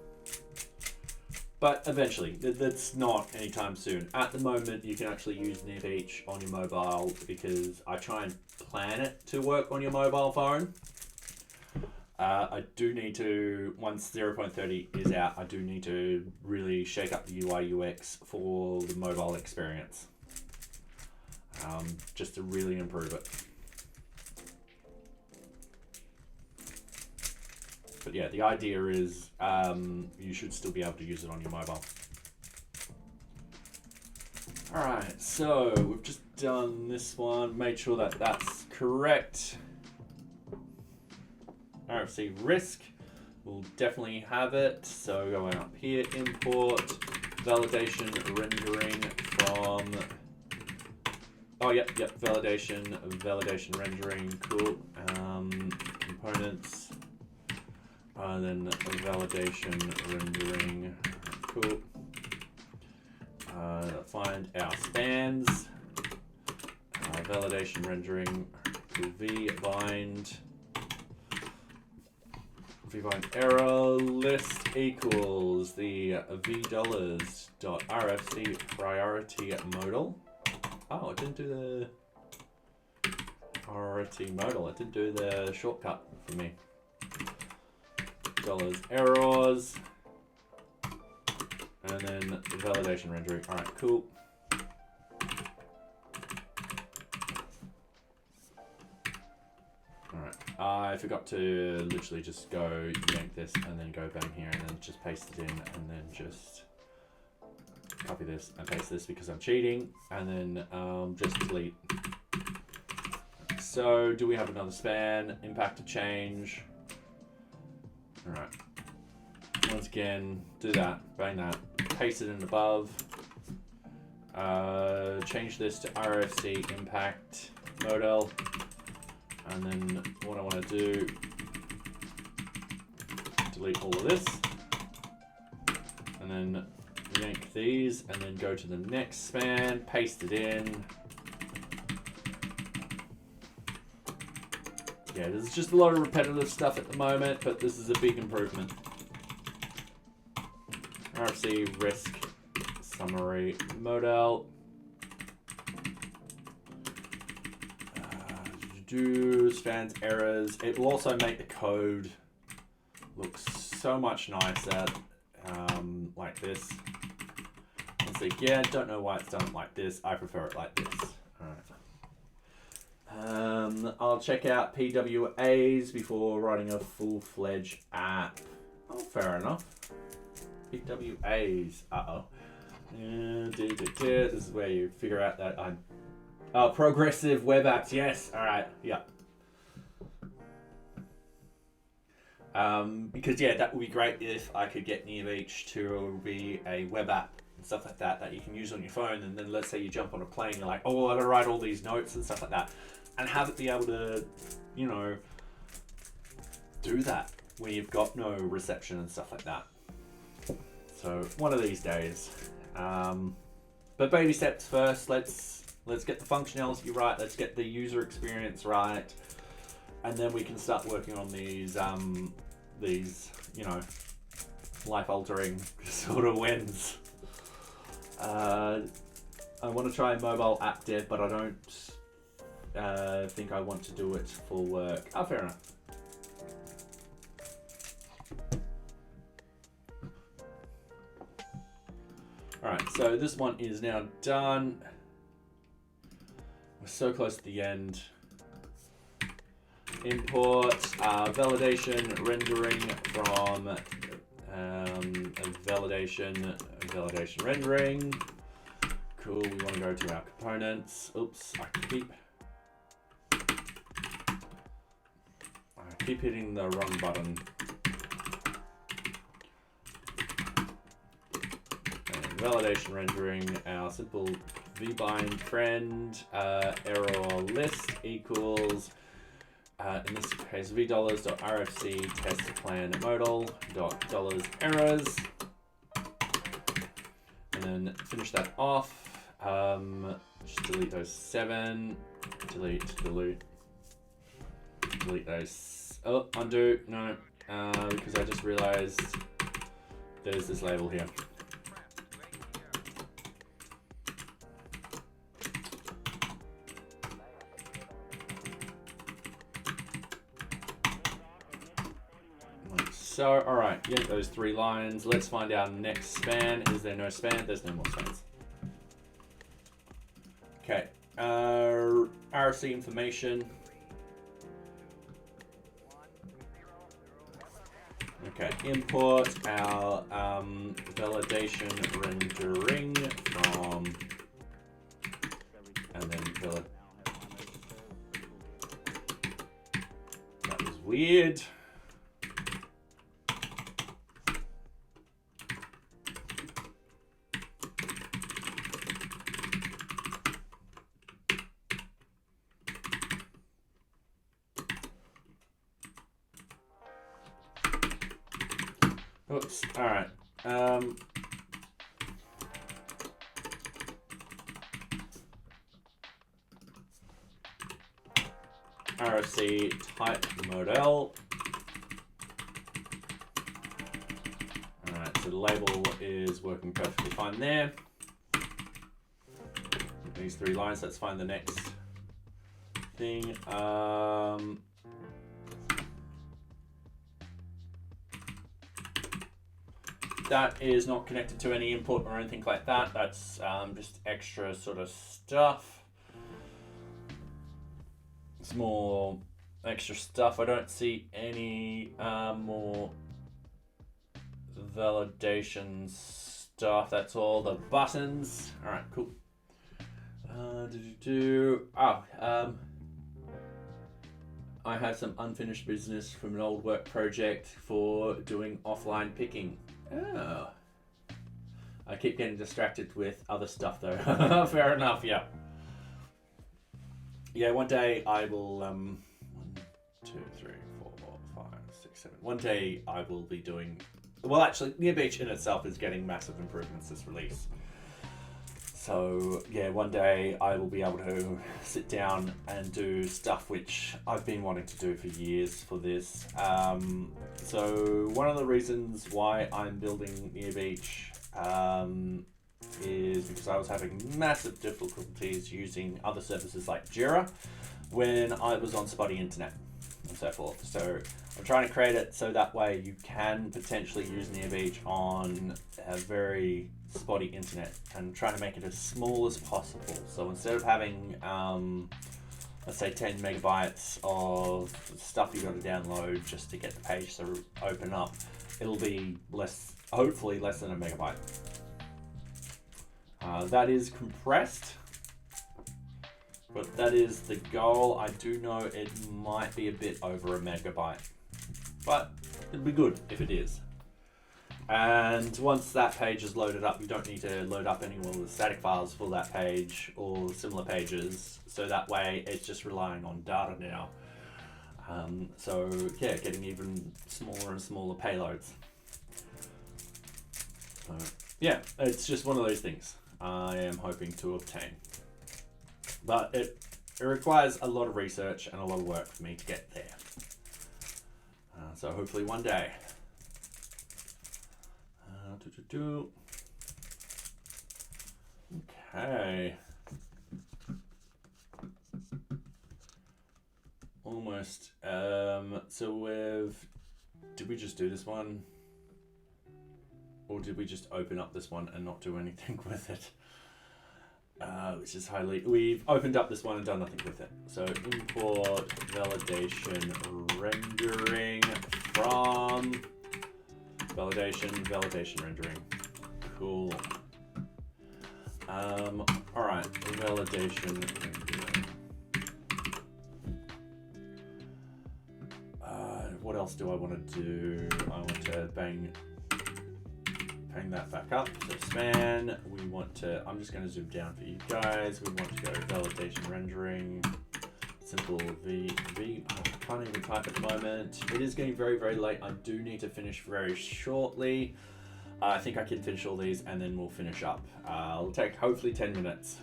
But eventually, that's not anytime soon. At the moment, you can actually use Near Beach on your mobile because I try and plan it to work on your mobile phone. I do need to, once 0.30 is out, I do need to really shake up the UI UX for the mobile experience. Just to really improve it. But yeah, the idea is you should still be able to use it on your mobile. All right, so we've just done this one, made sure that that's correct. RFC risk, we'll definitely have it. So going up here, import validation rendering from, oh yep, validation rendering, cool. Components. And then validation rendering, cool. Find our spans. Validation rendering to vbind error list equals the $v.rfc priority modal. Oh, it didn't do the priority modal. It didn't do the shortcut for me. $errors, and then validation rendering. All right, cool. All right, I forgot to literally just go yank this and then go bang here and then just paste it in and then just copy this and paste this because I'm cheating, and then just delete. So do we have another span? Impact to change. All right, once again, do that, bang that, paste it in above, change this to RFC impact modal, and then what I want to do, delete all of this, and then yank these, and then go to the next span, paste it in. Yeah, there's just a lot of repetitive stuff at the moment, but this is a big improvement. RFC risk summary modal. Do spans errors. It will also make the code look so much nicer, like this. It's like, yeah, don't know why it's done like this. I prefer it like this. All right. I'll check out PWAs before writing a full-fledged app. Oh, fair enough. PWAs. Uh-oh. This is where you figure out that I'm... Oh, progressive web apps, yes. All right, yeah. Because yeah, that would be great if I could get NearBeach to be a web app and stuff like that that you can use on your phone, and then let's say you jump on a plane, you're like, oh, I gotta write all these notes and stuff like that, and have it be able to, you know, do that where you've got no reception and stuff like that. So one of these days. But baby steps first. Let's get the functionality right. Let's get the user experience right, and then we can start working on these you know, life-altering sort of wins. I want to try mobile app dev, but I don't think I want to do it for work. Oh, fair enough. Alright, so this one is now done. We're so close to the end. Import validation rendering from validation rendering. Cool, we want to go to our components. Oops, I keep hitting the wrong button. Validation rendering, our simple vbind friend error list equals in this case $.rfc test plan modal $. Errors, and then finish that off. Just delete those 7, delete those. Oh, undo, no, because I just realized there's this label here. So, all right, yeah, those 3 lines. Let's find our next span. Is there no span? There's no more spans. Okay, RFC information. Okay, import our validation rendering from, and then that was weird. Oops, all right. RFC type model. All right, so the label is working perfectly fine there. These 3 lines, let's find the next thing. That is not connected to any input or anything like that. That's just extra sort of stuff. It's more extra stuff. I don't see any more validation stuff. That's all the buttons. All right, cool. I have some unfinished business from an old work project for doing offline picking. Oh. I keep getting distracted with other stuff though. Fair enough, yeah. Yeah, one day I will, 1, 2, 3, 4, 5, 6, 7. One day I will be doing, well actually, NearBeach in itself is getting massive improvements this release. So yeah, one day I will be able to sit down and do stuff which I've been wanting to do for years for this. So one of the reasons why I'm building NearBeach is because I was having massive difficulties using other services like Jira when I was on spotty internet and so forth. So I'm trying to create it so that way you can potentially use NearBeach on a very spotty internet, and trying to make it as small as possible. So instead of having let's say 10 megabytes of stuff you got to download just to get the page to open up, it'll be hopefully less than a megabyte. That is compressed, but that is the goal. I do know it might be a bit over a megabyte, but it'd be good if it is. And once that page is loaded up, you don't need to load up any more of the static files for that page or similar pages. So that way it's just relying on data now. So yeah, getting even smaller and smaller payloads. So yeah, it's just one of those things I am hoping to obtain. But it requires a lot of research and a lot of work for me to get there. So hopefully one day. Okay. Almost. So did we just do this one? Or did we just open up this one and not do anything with it? Which is we've opened up this one and done nothing with it. So import validation rendering from validation rendering. Cool. All right, validation rendering. What else do I want to do? I want to bang that back up. So span, we want to, I'm just going to zoom down for you guys. We want to go validation rendering, simple V. I can't even type at the moment. It is getting very, very late. I do need to finish very shortly. I think I can finish all these and then we'll finish up. It'll take hopefully 10 minutes,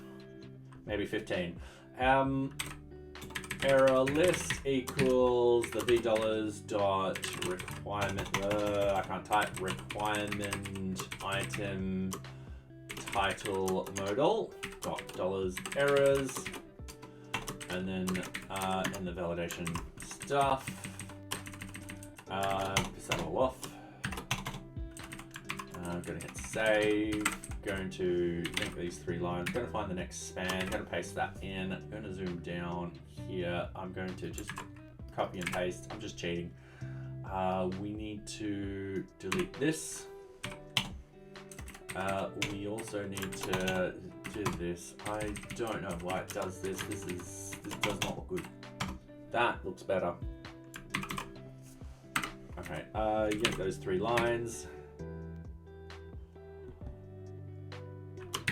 maybe 15. Error list equals the $v dot requirement, I can't type, requirement item title modal dot dollars errors, and then in the validation stuff, piss that all off. I'm going to hit save, going to link these 3 lines, going to find the next span, going to paste that in, I'm going to zoom down here, I'm going to just copy and paste, I'm just cheating. We need to delete this. We also need to do this. I don't know why it does this. This does not look good. That looks better. Okay, you get those 3 lines.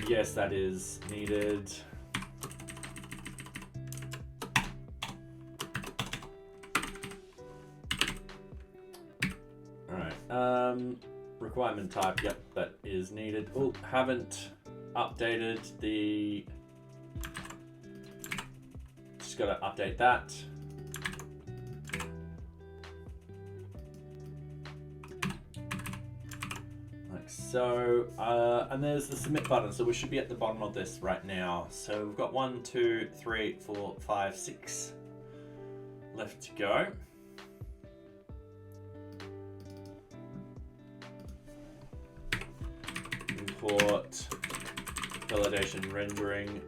Yes, that is needed. All right. Requirement type. Yep, that is needed. Oh, haven't updated the. Just got to update that. So, and there's the submit button, so we should be at the bottom of this right now. So we've got 1, 2, 3, 4, 5, 6 left to go. Import validation rendering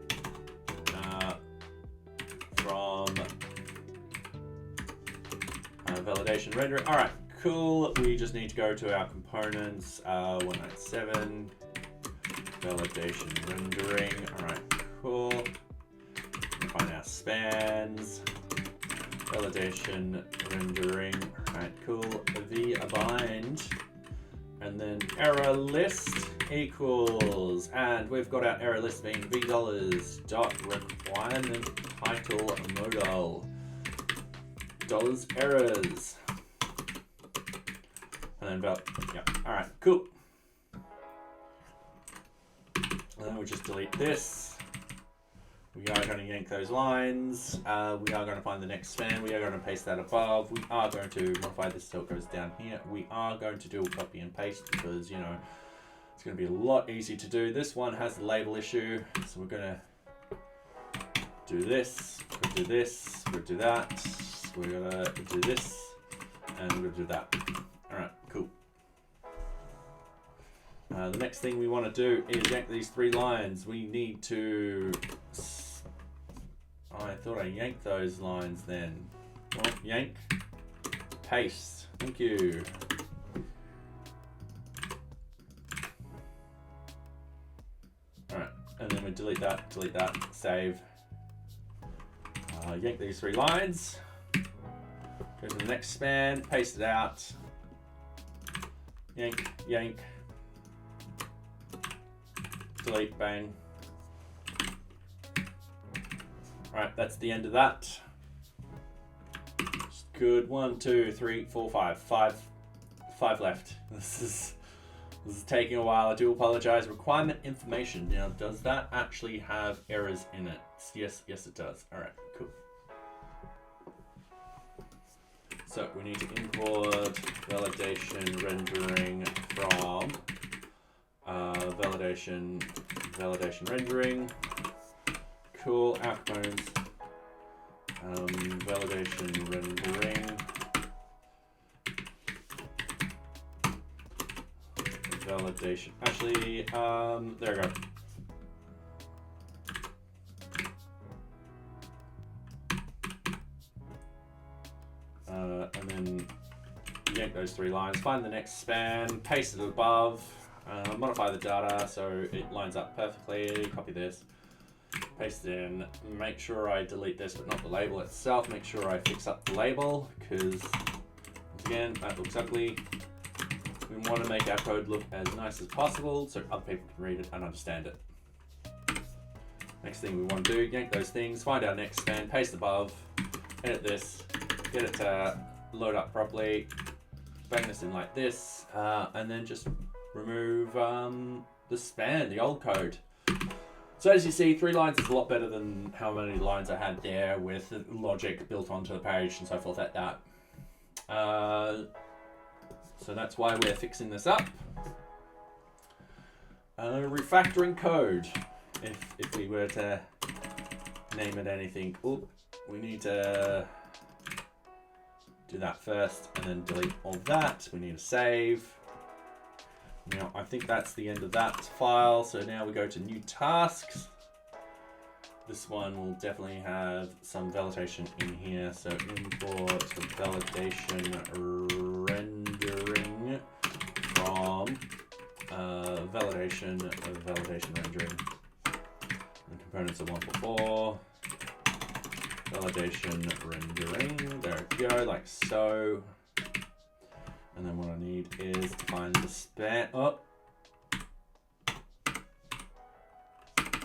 from validation rendering. All right. Cool. We just need to go to our components, 197, validation rendering. All right, cool. Find our spans, validation rendering. All right, cool. v-bind, and then error list equals, and we've got our error list being $v dot requirement title modal dollars errors. And then yeah, all right, cool. And then we'll just delete this. We are going to yank those lines. We are going to find the next span. We are going to paste that above. We are going to modify this so it goes down here. We are going to do a copy and paste because, you know, it's going to be a lot easier to do. This one has the label issue. So we're going to do this. We're going to do this. We're going to do that. We're going to do this. And we're going to do that. All right, cool. The next thing we want to do is yank these 3 lines. We need to... I thought I yanked those lines then. Well, yank, paste. Thank you. All right, and then we delete that, save. Yank these 3 lines. Go to the next span, paste it out. Yank, yank. Delete, bang. Alright, that's the end of that. Good. 1, 2, 3, 4, 5. Five left. This is taking a while. I do apologize. Requirement information. Now, does that actually have errors in it? Yes, it does. All right, cool. So we need to import validation rendering from validation rendering. Cool. Our components. Validation rendering. Validation. Actually, there we go. And then yank those 3 lines, find the next span, paste it above, modify the data so it lines up perfectly, copy this, paste it in, make sure I delete this but not the label itself, make sure I fix up the label because, once again, that looks ugly. We want to make our code look as nice as possible so other people can read it and understand it. Next thing we want to do, yank those things, find our next span, paste above, edit this, get it to load up properly, bang this in like this, and then just remove the span, the old code. So as you see, 3 lines is a lot better than how many lines I had there with logic built onto the page and so forth like that. So that's why we're fixing this up. Refactoring code. If we were to name it anything, we need to do that first and then delete all that. We need to save. Now I think that's the end of that file. So now we go to new tasks. This one will definitely have some validation in here. So import validation rendering from validation rendering. And components are 144. Validation rendering. There we go, like so. And then what I need is to find the span. Oh,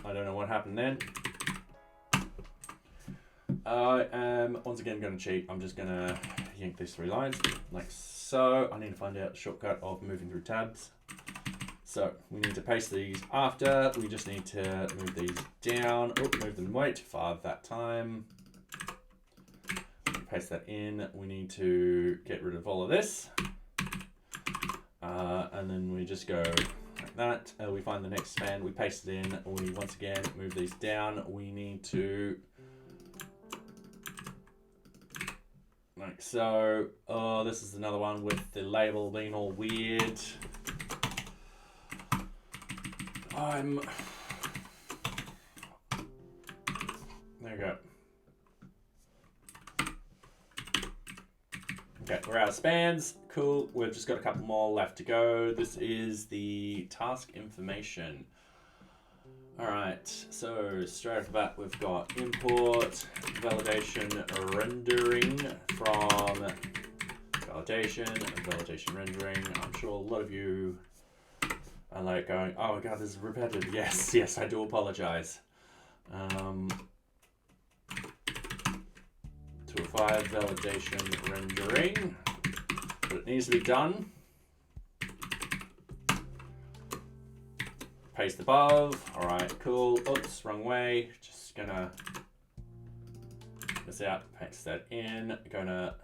I don't know what happened then. I am once again going to cheat. I'm just going to yank these 3 lines like so. I need to find out the shortcut of moving through tabs. So we need to paste these after. We just need to move these down. Oh, move them right 5 that time. Paste that in. We need to get rid of all of this. And then we just go like that. We find the next span. We paste it in. We once again move these down. We need to like so. Oh, this is another one with the label being all weird. There you go. Okay, we're out of spans. Cool. We've just got a couple more left to go. This is the task information. All right. So straight off the bat, we've got import validation rendering from validation rendering. I'm sure a lot of you are like going, "Oh my God, this is repetitive." Yes, I do apologize. 205 validation rendering, but it needs to be done. Paste above. All right, cool. Oops, wrong way. Just gonna this out. Paste that in. Gonna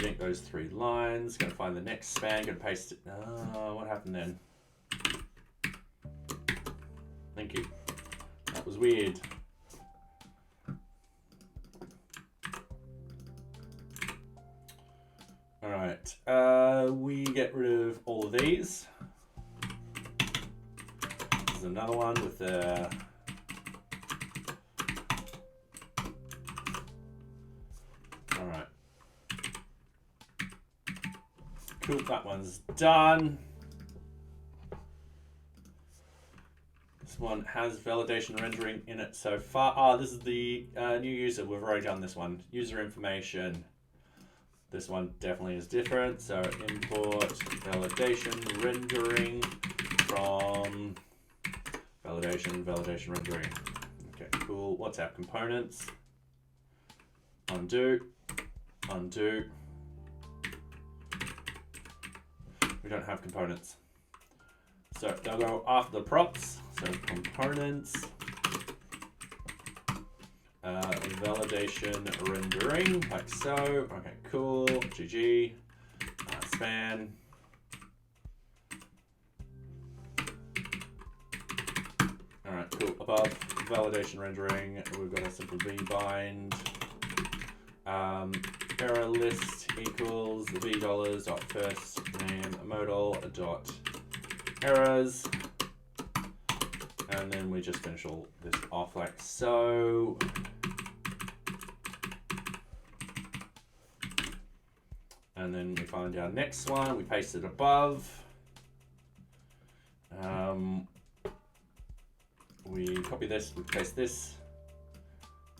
yank those 3 lines. Gonna find the next span. Gonna paste it. Oh, what happened then? Thank you. That was weird. All right, we get rid of all of these. This is another one with the all right. Cool, that one's done. next one has validation rendering in it so far. This is the new user. We've already done this one. User information. This one definitely is different. So import validation rendering from validation rendering. Okay, cool. What's our components? Undo. We don't have components. So they'll go after the props. So components, validation rendering, like so. Okay, cool. GG. Span. All right, cool. Above validation rendering, we've got a simple v bind. Error list equals v dollars dot first name modal dot errors, and then we just finish all this off like so. And then we find our next one, we paste it above. We copy this, we paste this,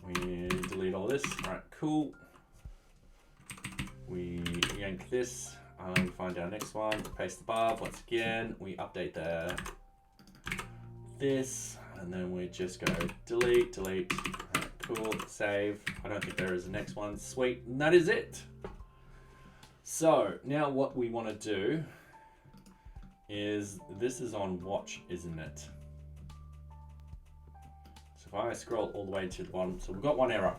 we delete all this. All right, cool. We yank this, we find our next one, paste above. Once again, we update this, and then we just go delete. All right, cool, save. I don't think there is a next one. Sweet, and that is it. So now what we want to do is, this is on watch, isn't it? So if I scroll all the way to the bottom, so we've got one error.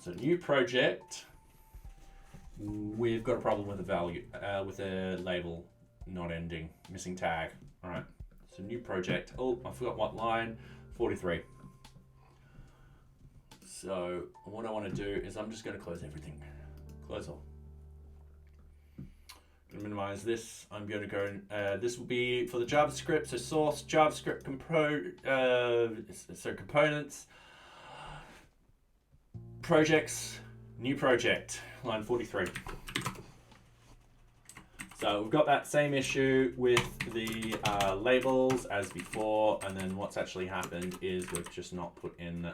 So new project, we've got a problem with a value, with a label not ending, missing tag. All right, so new project. Oh, I forgot what line, 43. So what I want to do is I'm just going to close everything. Close all. Going to minimize this. I'm going to go, this will be for the JavaScript. So source, JavaScript, so components, projects, new project, line 43. So we've got that same issue with the labels as before, and then what's actually happened is we've just not put in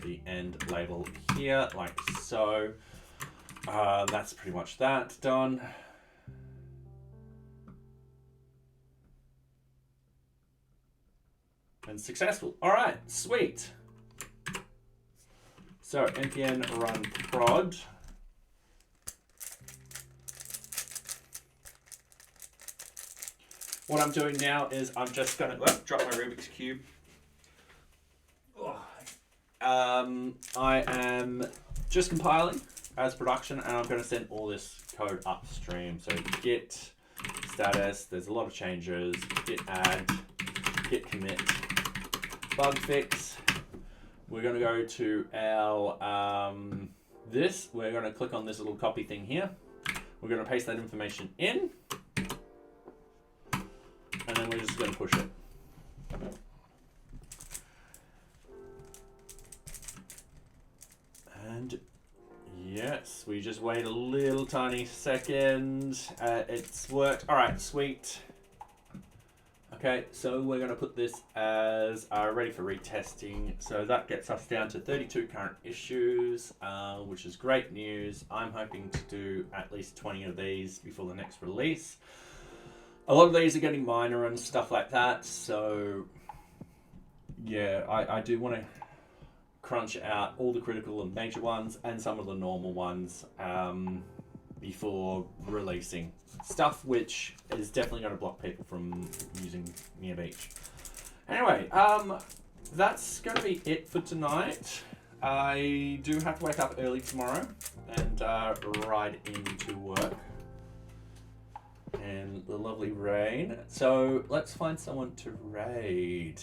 the end label here, like so. That's pretty much that done. And successful. All right, sweet. So npm run prod. What I'm doing now is I'm just going to drop my Rubik's Cube. I am just compiling as production, and I'm going to send all this code upstream. So git status, there's a lot of changes, git add, git commit, bug fix. We're going to go to our we're going to click on this little copy thing here. We're going to paste that information in, and then we're just going to push it. And yes, we just wait a little tiny second. It's worked. All right, sweet. Okay, so we're going to put this as ready for retesting. So that gets us down to 32 current issues, which is great news. I'm hoping to do at least 20 of these before the next release. A lot of these are getting minor and stuff like that. So yeah, I do want to crunch out all the critical and major ones and some of the normal ones before releasing stuff, which is definitely going to block people from using Near Beach. Anyway, that's going to be it for tonight. I do have to wake up early tomorrow and ride into work in the lovely rain. So let's find someone to raid.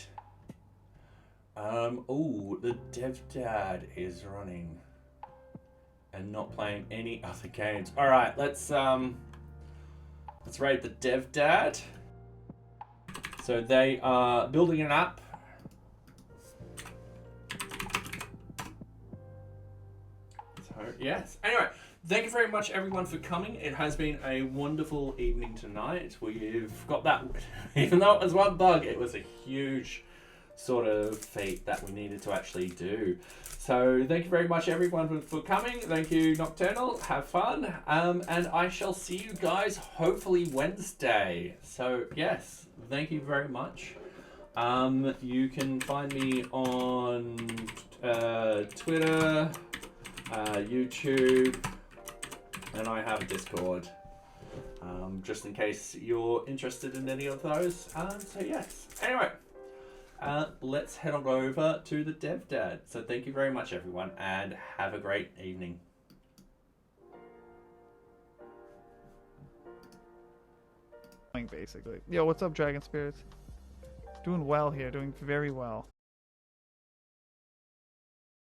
Oh, the dev dad is running and not playing any other games. All right, let's raid the dev dad. So they are building an app. So yes. Anyway, Thank you very much, everyone, for coming. It has been a wonderful evening tonight. We've got that, even though it was one bug, it was a huge sort of feat that we needed to actually do. So thank you very much, everyone, for coming. Thank you, Nocturnal. Have fun. And I shall see you guys hopefully Wednesday. So yes, thank you very much. You can find me on Twitter, YouTube, and I have a Discord, just in case you're interested in any of those. So yes. Anyway, let's head on over to the Dev Dad. So thank you very much, everyone, and have a great evening.
Basically. Yo, what's up, Dragon Spirits? Doing well here, doing very well.